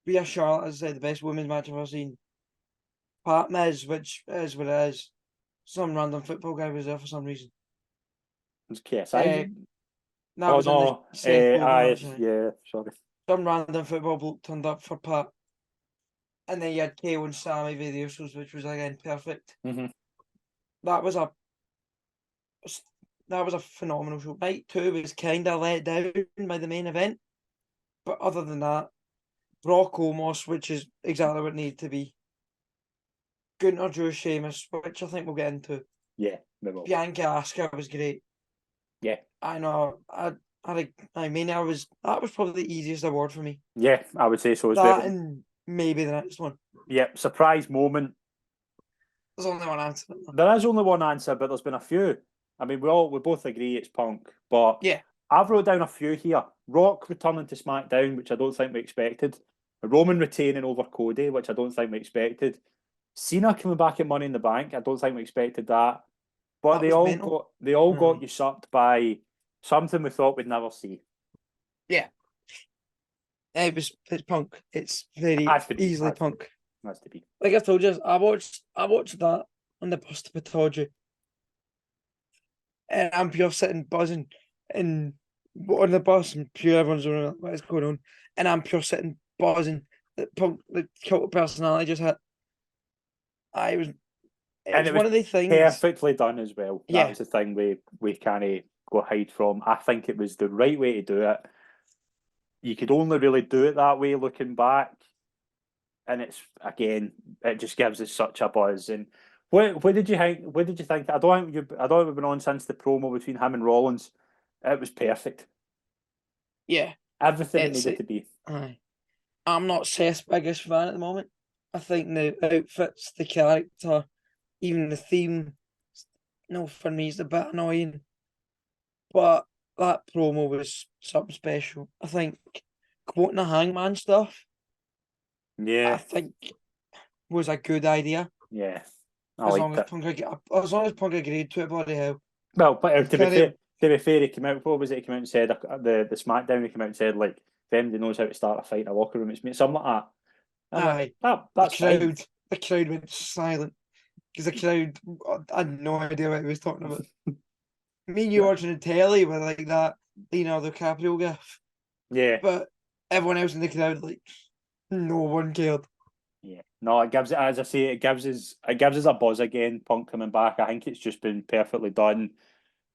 Rhea Charlotte, as I said, the best women's match I've ever seen. Pat Miz, which is what it is. Some random football guy was there for some reason. It was KSI. Yeah, sorry. Some random football bloke turned up for Pat. And then you had KO and Sammy via the Usos, which was again perfect. Mm-hmm. That was a phenomenal show. Night 2 was kind of let down by the main event. But other than that, Brock Omos, which is exactly what it needed to be. Gunter, Drew, Sheamus, which I think we'll get into. Yeah, we will. Bianca Asuka was great. Yeah. I know. That was probably the easiest award for me. Yeah, I would say so as well. well. And maybe the next one. Yeah, surprise moment. There's only one answer. There is only one answer, but there's been a few. I mean, we both agree it's Punk, but yeah, I've wrote down a few here. Rock returning to SmackDown, which I don't think we expected. Roman retaining over Cody, which I don't think we expected. Cena coming back at Money in the Bank, I don't think we expected that. But they all got usurped by something we thought we'd never see. Yeah. It's Punk. It's very easily Punk. Has to be. Like I told you, I watched that on the bus to Pataudry. And I'm pure sitting buzzing and on the bus and pure everyone's going, what is going on? And I'm pure sitting buzzing that Punk, the cult of personality just hit. And it's it one was of the things. perfectly done as well. That Yeah. was the thing we can't go hide from. I think it was the right way to do it. You could only really do it that way looking back. And it's again, it just gives us such a buzz. And what did you think? What did you think? I don't think we've been on since the promo between him and Rollins. It was perfect. Yeah, Everything it it's needed to be. aye. I'm not Seth's biggest fan at the moment. I think the outfits, the character, even the theme, no, for me, it's a bit annoying. But that promo was something special. I think quoting the Hangman stuff, I Yeah, think was a good idea. yeah. I As liked long as it. Punk agreed to it, bloody hell. Well, but to be Carry- fair, he came out. What was it? He came out and said the SmackDown. He came out and said like, if anybody knows how to start a fight in a locker room, it's me. Something like that. I'm like, Aye, that's fine. the crowd went silent because the crowd had no idea what he was talking about. Me and you watching the telly with like that Leonardo DiCaprio gif, Yeah, but everyone else in the crowd like no one cared. yeah. No, it gives it, as I say, it gives us a buzz again. Punk coming back. I think it's just been perfectly done.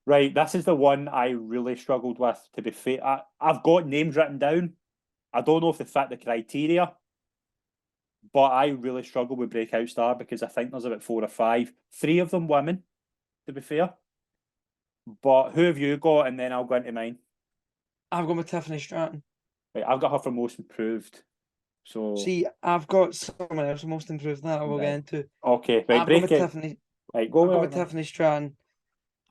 Right, this is the one I really struggled with. To be fair, I've got names written down. I don't know if they fit the criteria, but I really struggle with Breakout Star because I think there's about 4 or 5, 3 of them women. To be fair, but who have you got? And then I'll go into mine. I've got my Tiffany Stratton. Right, I've got her for most improved. So See, I've got someone else most improved that I will get right. into. Okay, right, I've got my break it. Tiffany. Right, go I've got my with it. Tiffany Stratton.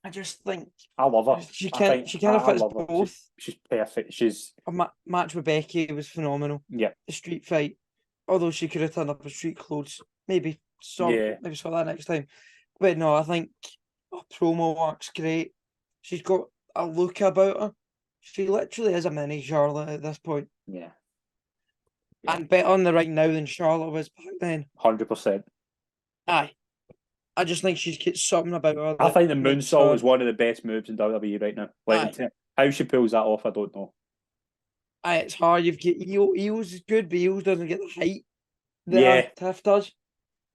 I just think I love her. she I can. think She kind of I fits love her. both. She's perfect. She's A match with Becky was phenomenal. yeah, The street fight, although she could have turned up in street clothes, maybe yeah. maybe saw that next time. But no, I think her promo works great. She's got a look about her. She literally is a mini Charlotte at this point, Yeah, and better on the right now than Charlotte was back then. 100%. Aye, I just think she's got something about her. I That think the makes moonsault her- is one of the best moves in WWE right now. Like how she pulls that off, I don't know. Aye, it's hard. You've got Eels is good, but Eels doesn't get the height Yeah, that Tiff does.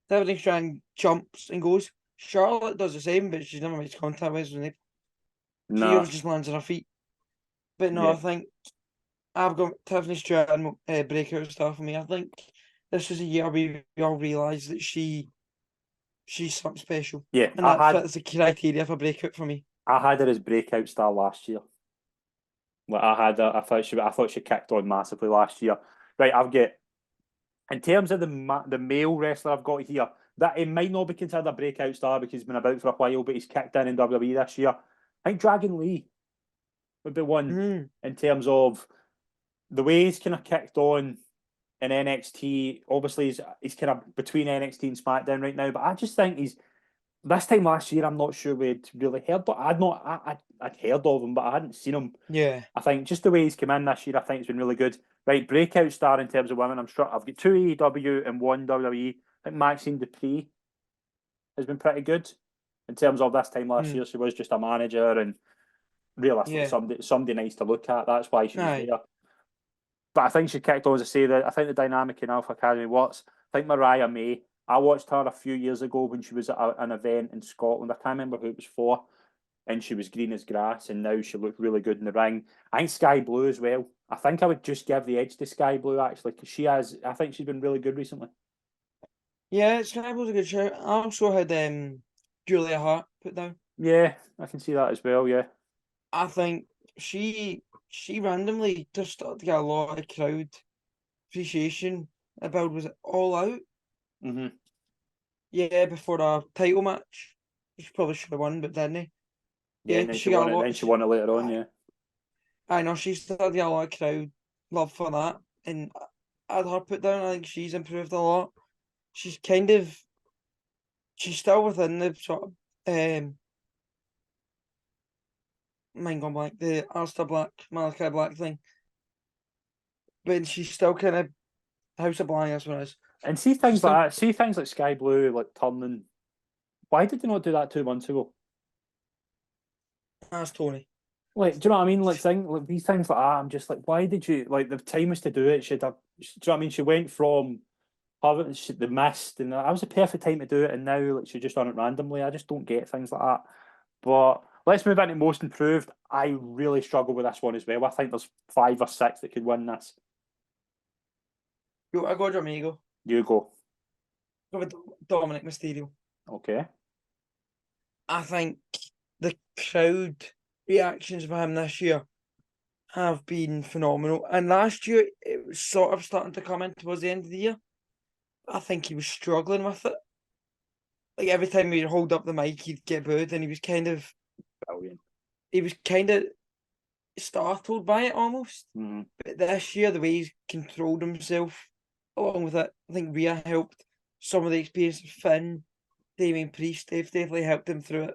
Tiffany Strand jumps and goes. Charlotte does the same, but she's never makes contact with when she nah, always just lands on her feet. But no, yeah, I think I've got Tiffany Stratton breakout stuff for me. I think this is a year we all realise that she's something special, yeah. and that fits the criteria for breakout for me. I had her as breakout star last year. Like I had her, I thought she kicked on massively last year. Right, I've got in terms of the male wrestler I've got here, that he might not be considered a breakout star because he's been about for a while, but he's kicked in WWE this year. I think Dragon Lee would be one in terms of the way he's kind of kicked on in NXT. Obviously, he's kind of between NXT and SmackDown right now, but I just think he's this time last year. I'm not sure we'd really heard. I'd heard of him, but I hadn't seen him. Yeah, I think just the way he's come in this year, I think it's been really good. Right, breakout star in terms of women. I'm sure I've got 2 AEW and 1 WWE. I think Maxine Dupree has been pretty good in terms of this time last year. She was just a manager and realistically somebody nice to look at. That's why she was there. But I think she kicked on, as I say, that I think the dynamic in Alpha Academy works. I think Mariah May, I watched her a few years ago when she was at an event in Scotland. I can't remember who it was for. And she was green as grass, and now she looked really good in the ring. I think Sky Blue as well. I think I would just give the edge to Sky Blue, actually, because I think she's been really good recently. yeah, Sky Blue's a good show. I also had Julia Hart put down. Yeah, I can see that as well, yeah. I think she randomly just started to get a lot of crowd appreciation about was it All Out? Mm-hmm. Yeah, before a title match. She probably should have won, but didn't. Yeah, and then she won it. Then she won it later on, yeah. I know she started to get a lot of crowd love for that, and I had her put down. I think she's improved a lot. She's still within the sort of mind gone blank, the Alistair Black, Malachi Black thing. But she's still kind of House of Black, that's what it is. And see things like that, see things like Sky Blue, like turning. Why did they not do that 2 months ago? That's Tony. Like, do you know what I mean? Like these things like that, I'm just like, why did you the time was to do it? Do you know what I mean? She went from the mist, and that was the perfect time to do it. And now, like, she's just done it randomly. I just don't get things like that. But let's move into most improved. I really struggle with this one as well. I think there's 5 or 6 that could win this. I go Amigo. You go. Go with Dominic Mysterio. Okay. I think the crowd reactions for him this year have been phenomenal. And last year, it was sort of starting to come in towards the end of the year. I think he was struggling with it. Like every time he'd hold up the mic, he'd get booed, and he was kind of startled by it almost. Mhm. But this year, the way he's controlled himself, along with it, I think Rhea helped. Some of the experience of Finn, Damien Priest, they've definitely helped him through it.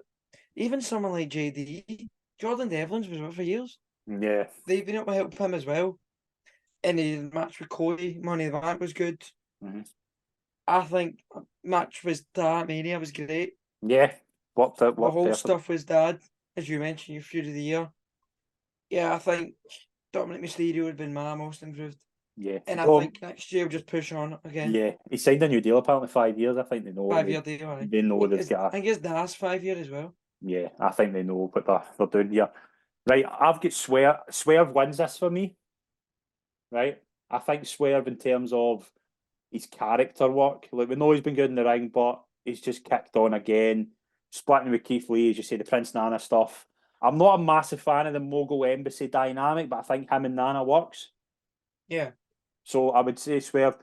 Even someone like JD, Jordan Devlin's was with for years. Yeah. They've been able to help him as well. And the match with Cody, Money in the Bank was good. Mhm. I think match with Mania was great. Yeah. Worked The whole perfect. stuff was Dad, as you mentioned, your feud of the year. Yeah, I think Dominic Mysterio would have been my most improved. Yeah. And I Dom- think next year we'll just push on again. Yeah. He signed a new deal apparently 5 years. I think they know. 5 year deal. I think. They know they've I got. think it's Das 5 year as well. Yeah, I think they know what they're doing here. Right, I've got Swerve. Swerve wins this for me. Right, I think Swerve in terms of his character work. Like, we know he's been good in the ring, but he's just kicked on again. Splitting with Keith Lee, as you say, the Prince Nana stuff. I'm not a massive fan of the Mogul Embassy dynamic, but I think him and Nana works. Yeah. So I would say Swerve.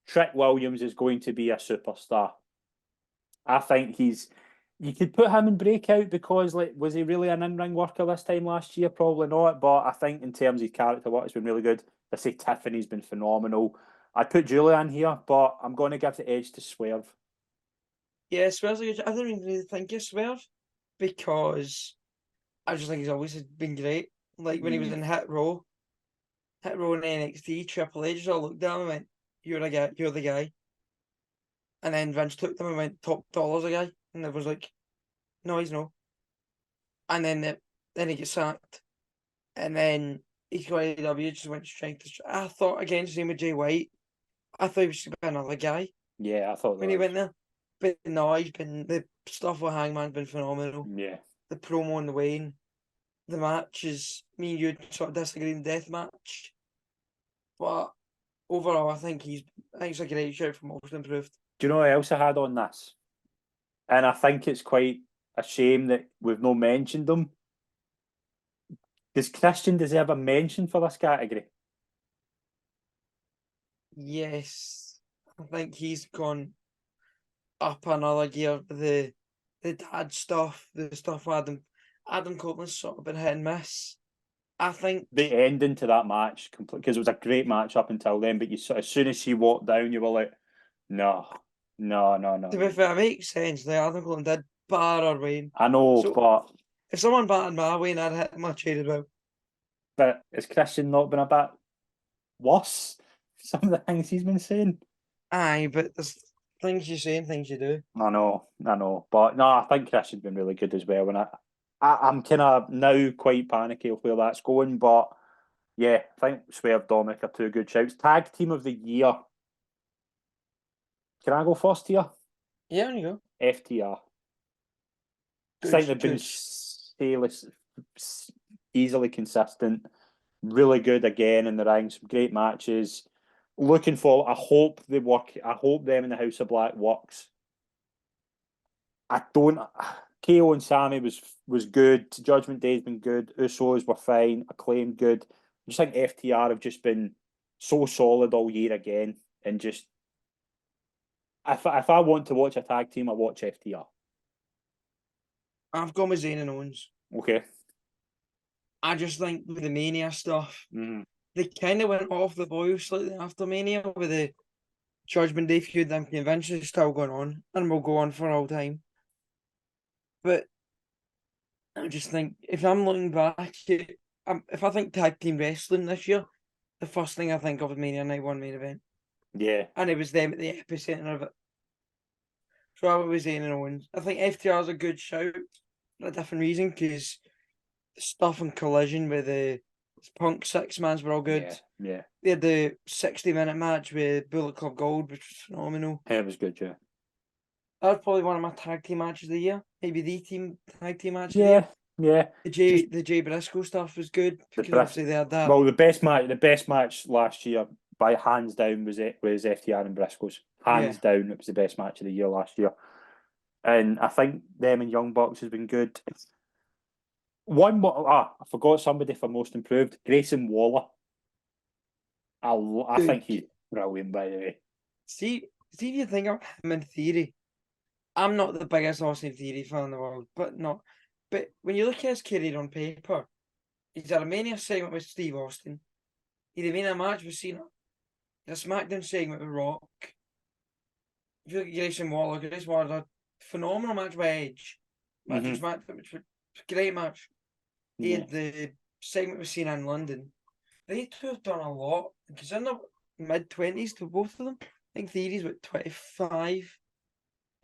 Trick Williams is going to be a superstar. I think you could put him in breakout because, like, was he really an in-ring worker this time last year? Probably not. But I think in terms of his character work, it's been really good. I say Tiffany's been phenomenal. I'd put Julian here, but I'm going to give the edge to Swerve. Yeah, Swerve's a good. I don't even really think of Swerve because I just think he's always been great. Like when he was in Hit Row in NXT, Triple H just all looked at him and went, you're the guy. And then Vince took them and went, top dollar's a guy. And it was like, no, he's no. And then he gets sacked. And then he's got AEW, just went straight to. I thought, again, same with Jay White. I thought he was going to be another guy Yeah, I thought when he went there. But no, the stuff with Hangman's been phenomenal. Yeah. The promo on the Wayne. The match is, me and you sort of disagree in death match. But overall, I think he's a great shout for most improved. Do you know what else I had on this? And I think it's quite a shame that we've not mentioned them. Does Christian deserve a mention for this category? Yes, I think he's gone up another gear. The dad stuff, the stuff with Adam Copeland's sort of been hit and miss. I think the ending to that match, because it was a great match up until then, but as soon as she walked down, you were like, no. To be fair, it makes sense. Like Adam Copeland did batter Wayne. I know, So, but if someone battered my Wayne, I'd hit my chair as well. But has Christian not been a bit worse? Some of the things he's been saying. Aye, but there's things you say and things you do. I know. But no, I think Christian's been really good as well. And I'm kind of now quite panicky of where that's going. But yeah, I think Swerve, Dominic are 2 good shouts. Tag team of the year. Can I go first here? Yeah, there you go. FTR. I think they've been easily consistent, really good again in the ring, some great matches. Looking for, I hope they work. I hope them in the House of Black works. I don't. KO and Sammy was good. Judgment Day's been good. Usos were fine. Acclaimed good. I just think FTR have just been so solid all year again, and just if I want to watch a tag team, I watch FTR. I've gone with Zayn and Owens. Okay. I just think with the Mania stuff, Mm-hmm. they kind of went off the boil slightly after Mania with the Judgment Day feud. I'm convinced it's still going on and will go on for all time. But I just think if I'm looking back, if I think tag team wrestling this year, the first thing I think of is Mania Night 1 main event. Yeah. And it was them at the epicenter of it. So I was Zayn and Owens. I think FTR is a good shout for a different reason because the stuff in Collision with the Punk 6-mans were all good. Yeah. They had the 60-minute match with Bullet Club Gold, which was phenomenal. Yeah, it was good, yeah. That was probably one of my tag team matches of the year. Maybe the tag team match of the year. Yeah. The Just Jay Briscoe stuff was good the because obviously they had that. Well, the best match last year, by hands down, was FTR and Briscoes. Hands down, it was the best match of the year last year. And I think them and Young Bucks has been good. I forgot somebody for most improved. Grayson Waller. I think he's brilliant, by the way. See if you think of him in theory. I'm not the biggest Austin Theory fan in the world, but when you look at his career on paper, he's had a Mania segment with Steve Austin. He'd been in a match with Cena. A SmackDown segment with Rock. If you look at Grayson Waller had a phenomenal match with Edge. Match with SmackDown, which was a great match. He had the segment with Cena in London. They two have done a lot. Because in the mid-20s to both of them. I think Theory's about 25.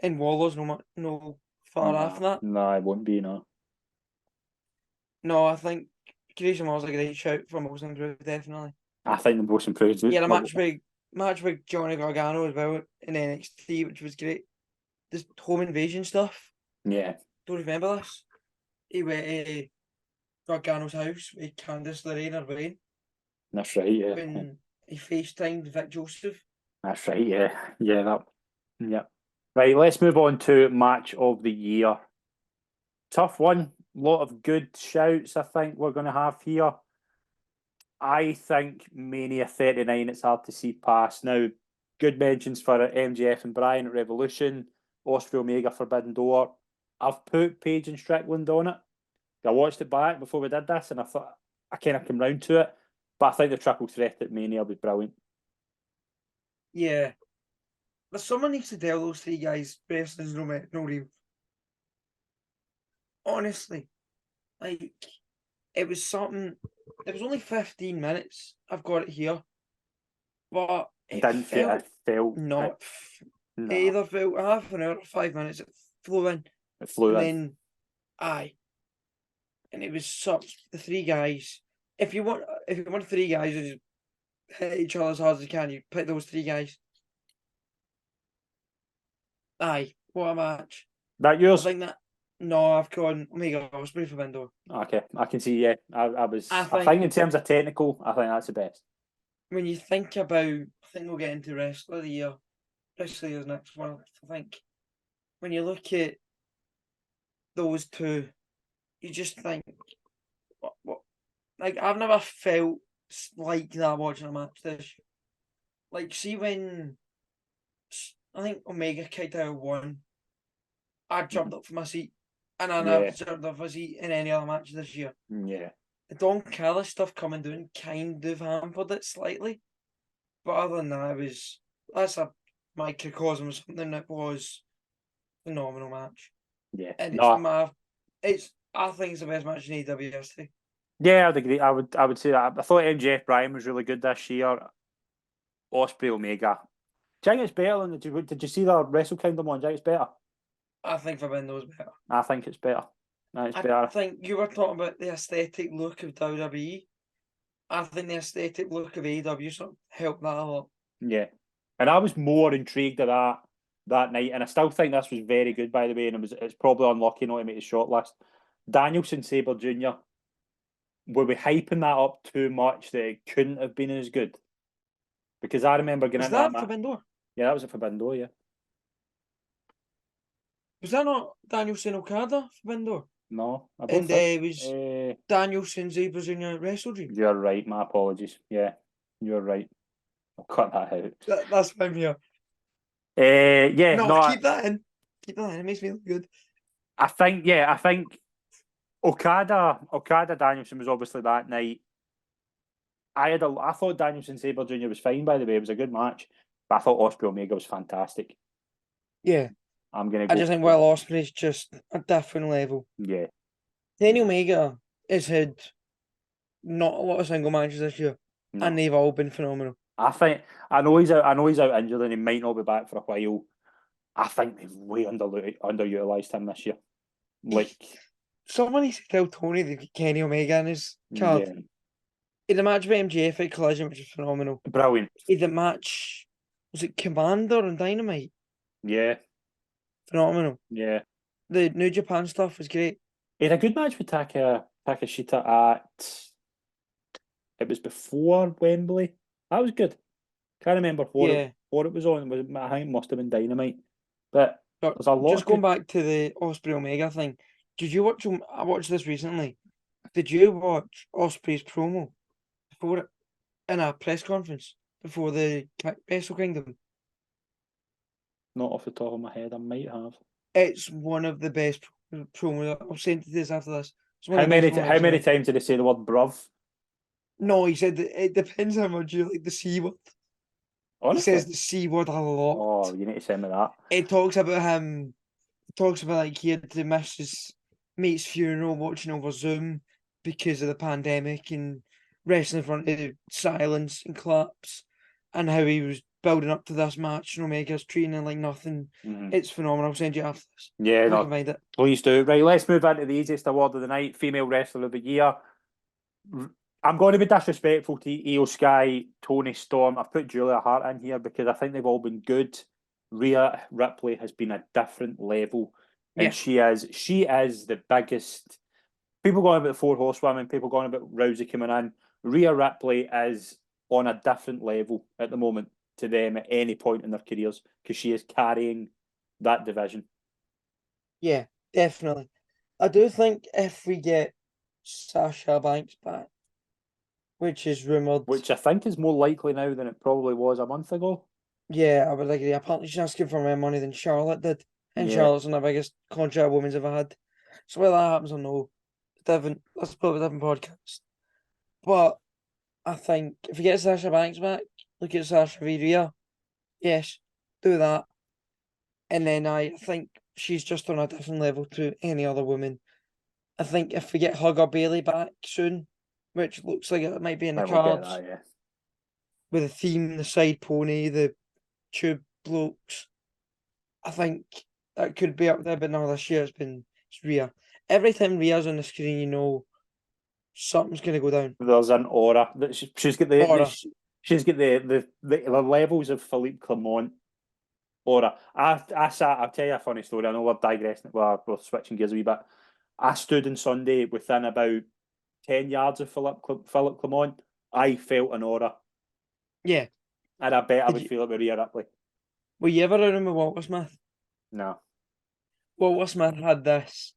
And Waller's no far off that. No, it won't be, no. No, I think Grayson Waller's a great shout for most improved, definitely. I think the most improved. He had a match with Johnny Gargano as well in NXT, which was great. This home invasion stuff. Yeah. Don't you remember this? He went to Gargano's house with Candice LeRae or Wayne. That's right, yeah. When he FaceTimed Vic Joseph. That's right, yeah. Yeah. Right, let's move on to match of the year. Tough one. Lot of good shouts, I think, we're going to have here. I think Mania 39, it's hard to see past. Now, good mentions for MJF and Bryan at Revolution, Ospreay Omega Forbidden Door. I've put Page and Strickland on it. I watched it back before we did this, and I thought I kind of came round to it. But I think the triple threat at Mania will be brilliant. Yeah. But someone needs to tell those three guys wrestling's no real. Honestly, like, it was something. It was only 15 minutes. I've got it here, but it felt not. No. It either felt half an hour or 5 minutes. It flew in. Then, and it was such the three guys. If you want three guys who just hit each other as hard as you can, you pick those three guys. What a match! That yours? I think that. No, I've gone Omega Ospreay Forbidden Door. Okay, I can see. Yeah, I think in terms of technical, I think that's the best. When you think about, I think we'll get into Wrestler of the Year. Wrestler of the Year's next one. I think when you look at those two, you just think, what? Like, I've never felt like that watching a match this year. Like, see when I think Omega kicked out one, I jumped up from my seat. And I never jumped up from my seat in any other match this year. Yeah. The Don Callis stuff coming down kind of hampered it slightly. But other than that, that's a microcosm of something that was a phenomenal match. Yeah. And I think it's the best match in AEW history. Yeah, I'd agree. I would say that. I thought MJF Bryan was really good this year. Ospreay Omega. Do you think it's better than did you see the Wrestle Kingdom one? Do you think it's better? I think Forbidden Door is better. I think it's better. I think you were talking about the aesthetic look of WWE. I think the aesthetic look of AEW sort of helped that a lot. Yeah. And I was more intrigued at that night, and I still think this was very good, by the way, and it's probably unlucky not to make the short list. Danielson Sabre Jr. Were we hyping that up too much that it couldn't have been as good? Because I remember getting into that. Forbidden Door? Yeah, that was a Forbidden Door, yeah. Was that not Danielson Okada Forbidden Door? No, I don't think. It was Danielson Sabre Jr. Wrestle Dream. You're right, my apologies. Yeah, you're right. I'll cut that out. That's fine here. Yeah, keep that in. Keep that in. It makes me look good. I think Okada Danielson was obviously that night. I thought Danielson Sabre Jr. was fine, by the way. It was a good match. But I thought Ospreay Omega was fantastic. Yeah. I just think Ospreay's just a different level. Yeah. Kenny Omega has had not a lot of single matches this year. No. And they've all been phenomenal. I know he's out injured and he might not be back for a while. I think they've way underutilised him this year. Like, someone needs to tell Tony that Kenny Omega in his card. In the match with MJF at Collision, which was phenomenal. Brilliant. In the match, was it Commander and Dynamite? Yeah, Phenomenal. yeah. The New Japan stuff was great. He had a good match with Takashita at. It was before Wembley. That was good. Can't remember what it was on. I think it must have been Dynamite. But But there's a lot. just going back to the Osprey Omega thing, did you watch? I watched this recently. Did you watch Osprey's promo before it in a press conference before the Wrestle Kingdom? Not off the top of my head, I might have. It's one of the best promos. I'll send it this after this. How many times did he say the word bruv? No, he said that it depends how much you like the C word. Honestly? He says the C word a lot. Oh, you need to send me that. It talks about him. It talks about like he had to miss his mate's funeral watching over Zoom because of the pandemic and wrestling in front of silence and claps, and how he was building up to this match and Omega's treating it like nothing. It's phenomenal. I'll send you after this. Yeah, I can find it. Please do. Right, let's move on to the easiest award of the night, Female Wrestler of the Year. I'm going to be disrespectful to Io Sky, Tony Storm. I've put Julia Hart in here because I think they've all been good. Rhea Ripley has been a different level. And she is the biggest. People going about the four horsewomen, people going about Rousey coming in. Rhea Ripley is on a different level at the moment to them at any point in their careers because she is carrying that division. Yeah, definitely. I do think if we get Sasha Banks back, which is rumoured. Which I think is more likely now than it probably was a month ago. Yeah, I would agree. Apparently she's asking for more money than Charlotte did. And Charlotte's on the biggest contract women's ever had. So whether that happens or no, that's probably a different podcast. But I think if we get Sasha Banks back, look at Sasha v. Rhea. Yes, do that. And then I think she's just on a different level to any other woman. I think if we get Hugger Bailey back soon, which looks like it might be in the cards, with the theme, the side pony, the tube blokes, I think that could be up there. But no, this year it's Rhea. Every time Rhea's on the screen, you know something's going to go down. There's an aura. She's got the levels of Philippe Clement aura. I'll tell you a funny story. I know we're digressing. Well, we're switching gears a wee bit. I stood on Sunday within about 10 yards of Philippe Clement. I felt an aura. Yeah. And I bet I would feel it with Rhea Ripley. Were you ever around with Walter Smith? No. Walter Smith had this.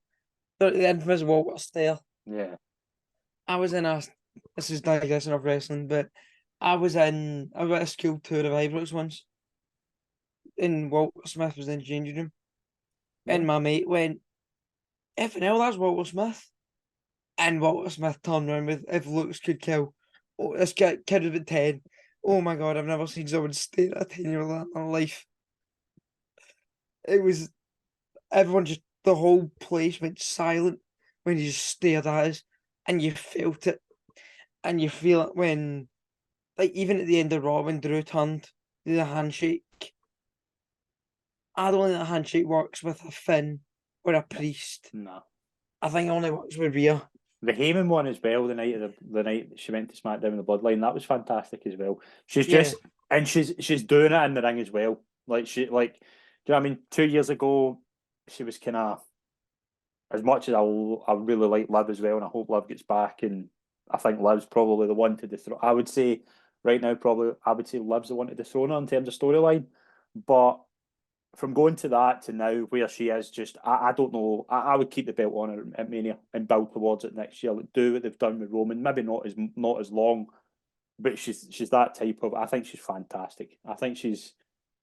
The infamous Walter stare. Yeah. I was in this is digressing of wrestling, but I was at a school tour of Ibrox once. And Walter Smith was in the changing room. Yeah. And my mate went, "Effing hell, that's Walter Smith." And Walter Smith turned around with, "If looks could kill." Oh, this kid was about 10. Oh my God, I've never seen someone stare at a 10-year-old like that in my life. It was, the whole place went silent when he just stared at us, and you felt it. And you feel it when, like, even at the end of Raw, when Drew turned, did the handshake. I don't think that handshake works with a Finn or a Priest. No. I think it only works with Rhea. The Heyman one as well, the night that she went to SmackDown in the Bloodline, that was fantastic as well. She's doing it in the ring as well. Do you know what I mean? 2 years ago, she was kind of, as much as I really like Liv as well, and I hope Liv gets back, and I think Liv's probably the one to dethrone. I would say right now, Liv's the one to dethrone her in terms of storyline, but from going to that to now where she is, just I don't know. I would keep the belt on her at Mania and build towards it next year. Do what they've done with Roman. Maybe not as long, but she's that type of. I think she's fantastic. I think she's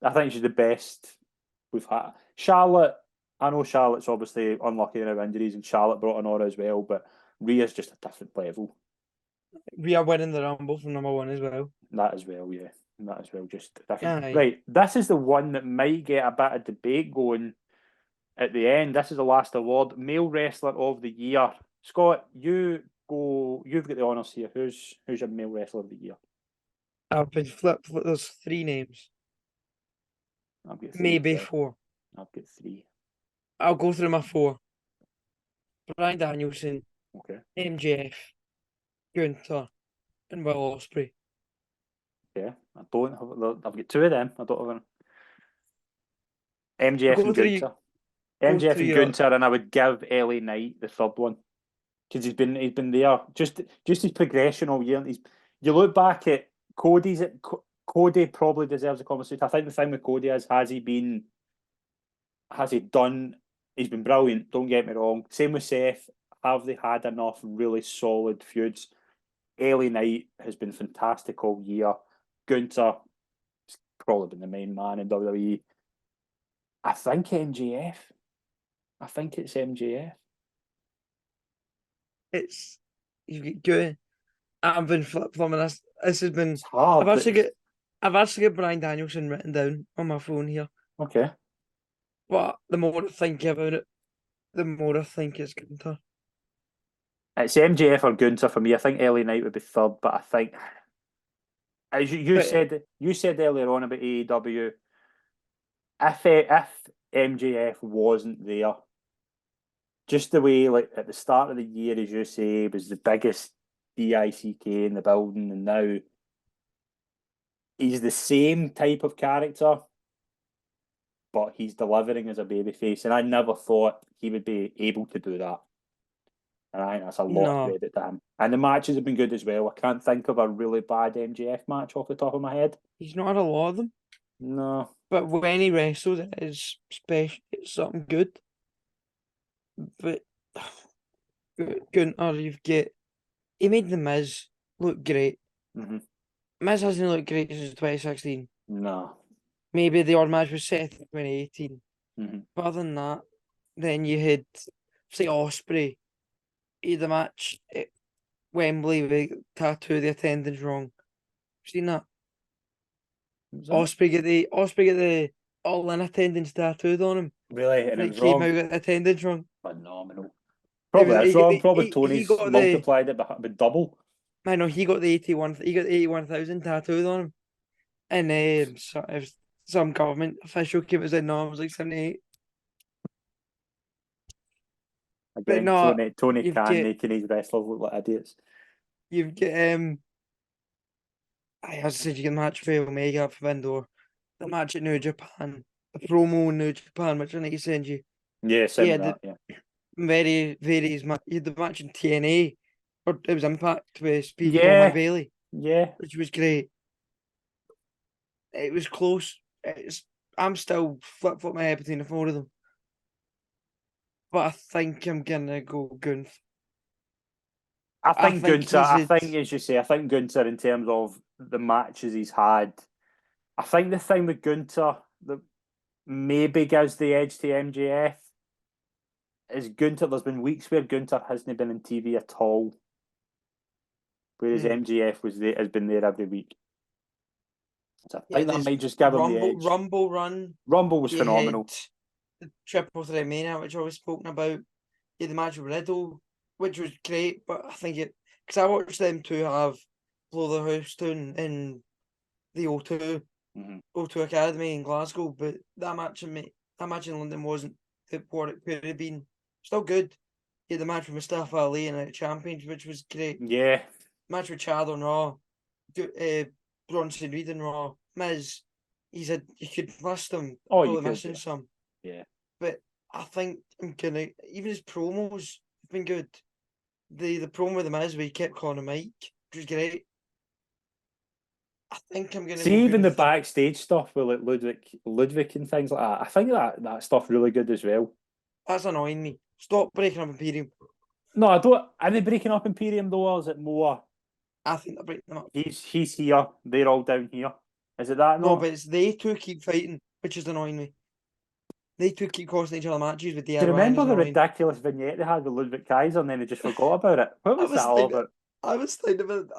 the best we've had. Charlotte. I know Charlotte's obviously unlucky in her injuries, and Charlotte brought an aura as well. But Rhea's just a different level. Rhea winning the Rumble from number 1 as well. That as well, yeah. That as well, just different. Right, this is the one that might get a bit of debate going at the end. This is the last award, Male Wrestler of the Year. Scott, you've got the honours here. Who's your Male Wrestler of the Year? I've been flipped. There's 3 names. I've got 3. Maybe 4. I've got 3. I'll go through my 4. Bryan Danielson. Okay. MJF. Gunther. and Will Ospreay. Yeah, I don't have. I've got two of them. I don't have an MJF Go and through, Gunter. go MJF through and your. Gunter, and I would give LA Knight the third one because he's been there. Just his progression all year. You look back at Cody's. Cody probably deserves a conversation. I think the thing with Cody is, has he been? Has he done? He's been brilliant. Don't get me wrong. Same with Seth. Have they had enough really solid feuds? LA Knight has been fantastic all year. Gunter has probably been the main man in WWE. I think MJF. I think it's MJF. It's you get good. I've been flip flopping this. This has been. It's hard. I've actually got Brian Danielson written down on my phone here. Okay. But the more I think about it, the more I think it's Gunter. It's MJF or Gunter for me. I think LA Knight would be third, but I think, as But- you said earlier on about AEW, if MJF wasn't there, just the way like at the start of the year, as you say, was the biggest DICK in the building, and now he's the same type of character, but he's delivering as a babyface, and I never thought he would be able to do that. And I think that's a lot of No. credit to him. And the matches have been good as well. I can't think of a really bad MJF match off the top of my head. He's not had a lot of them. No. But when he wrestles, it is special. It's something good. But Gunter, he made the Miz look great. Mm-hmm. Miz hasn't looked great since 2016. No. Maybe the odd match was Seth in 2018. Mm-hmm. But other than that, then you had, say, Ospreay. He had a match at Wembley with tattoo the attendance wrong. Seen that? Ospreay get the all-in attendance tattooed on him. Really? And And it it was came wrong? out got the attendance wrong. Phenomenal. Probably that's he- wrong. he- Probably he Tony's got the- multiplied it by double. I know he got the 81. He got the 81,000 tattooed on him, and it was some government official came and said no, it was like 78. Again, no, Tony you've Khan get- making his wrestlers look like idiots. You've got as I said, you get the match for Omega for Vendor, the match at New Japan, the promo in New Japan, which I need to send you. Yeah, same Yeah, with that. Yeah. Very, very you had the match in TNA, or it was Impact with Speed Yeah. Mike Bailey, Yeah. which was great. It was close. I'm still flip my head between the four of them, but I think I'm gonna go Gunth. I I think think Gunter. I he's think, as you say, I think Gunter in terms of the matches he's had. I think the thing with Gunter that maybe gives the edge to MJF is Gunter. There's been weeks where Gunter hasn't been on TV at all, whereas MJF has been there every week. So I think that there's might just give him the edge. Rumble Run. Rumble was You phenomenal. had the Triple Threat Mania, which I was spoken about. You had the match with Riddle, which was great, but I think because I watched them two have blow the house down in the O2, O2 Academy in Glasgow, but that match in London wasn't what it could have been. Still good. You had the match with Mustafa Ali and the Champions, which was great. Yeah. Match with Chad on Raw, Bronson Reed on Raw, Miz. You could list them. Oh, you probably could, missing yeah. some. Yeah. But I think I'm gonna even his promos have been good. The promo with the Miz where he kept calling him Mike, which was great. I think I'm gonna See, go even the Gunther. backstage stuff with like Ludwig and things like that. I think that stuff really good as well. That's annoying me. Stop breaking up Imperium. No, I don't. Are they breaking up Imperium though, or is it more? I think they're breaking them up. He's here. They're all down here. Is it that? No, but it's they two keep fighting, which is annoying me. They two keep costing each other matches with DIY. Do you remember and the it's annoying. ridiculous vignette they had with Ludwig Kaiser, and then they just forgot about it? What was that all about? I was thinking about.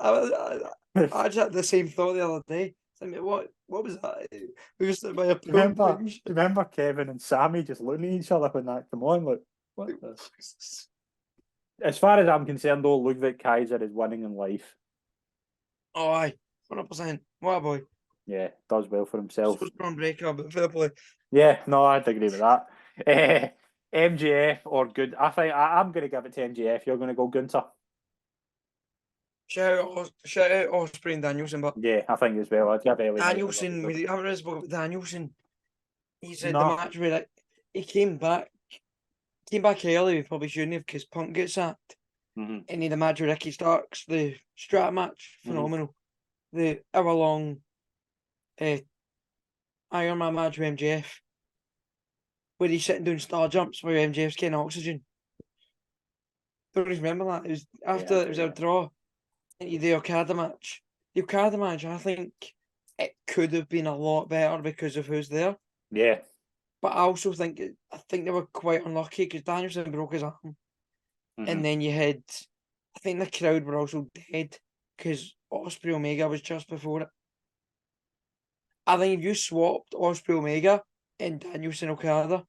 I just had the same thought the other day. I mean, what was that? We were sitting by a pool. Remember Kevin and Sammy just looking at each other when that come on? Like, what the? As far as I'm concerned, though, Ludwig Kaiser is winning in life. Oh, aye, 100%. What a boy. Yeah, does well for himself. So strong breaker, but fair play. Yeah, no, I'd agree with that. MJF or good? I think I'm going to give it to MJF. You're going to go Gunter. Shout out Osprey and Danielson, but Yeah, I think as well. I'd give LA Knight Danielson, we haven't really spoken about Danielson. He said the No. match where he came back early. We probably shouldn't have because Punk gets sacked. Mhm. And he had a match with Ricky Starks, the strap match, phenomenal. The hour-long Iron Man match with MJF, where he's sitting doing star jumps where MJF's getting oxygen. Don't even remember that. It was after I it was do, a draw. And the Okada match. The Okada match, I think it could have been a lot better because of who's there. Yeah. But I also think they were quite unlucky because Danielson broke his arm. And then you had, I think the crowd were also dead because Osprey Omega was just before it. I think if you swapped Osprey Omega and Danielson Okada,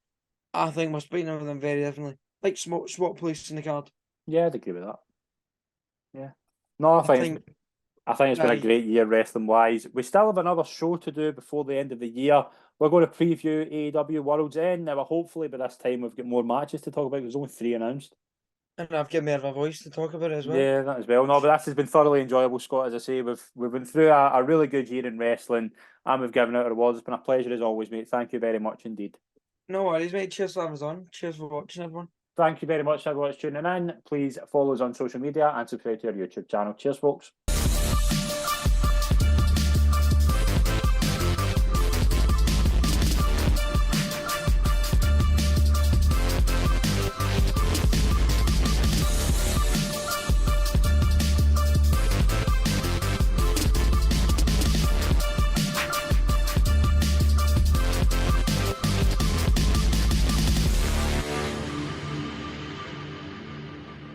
I think we're speaking of them very differently. Like swap place in the card. Yeah, I'd agree with that. Yeah. No, I think it's been a great year wrestling wise. We still have another show to do before the end of the year. We're going to preview AEW World's End. Now, hopefully by this time we've got more matches to talk about. There's only 3 announced. And I've got more of a voice to talk about it as well. Yeah, that as well. No, but this has been thoroughly enjoyable, Scott. As I say, we've been through a really good year in wrestling, and we've given out our awards. It's been a pleasure as always, mate. Thank you very much indeed. No worries, mate. Cheers for having us on. Cheers for watching, everyone. Thank you very much, everyone, for tuning in. Please follow us on social media and subscribe to our YouTube channel. Cheers, folks.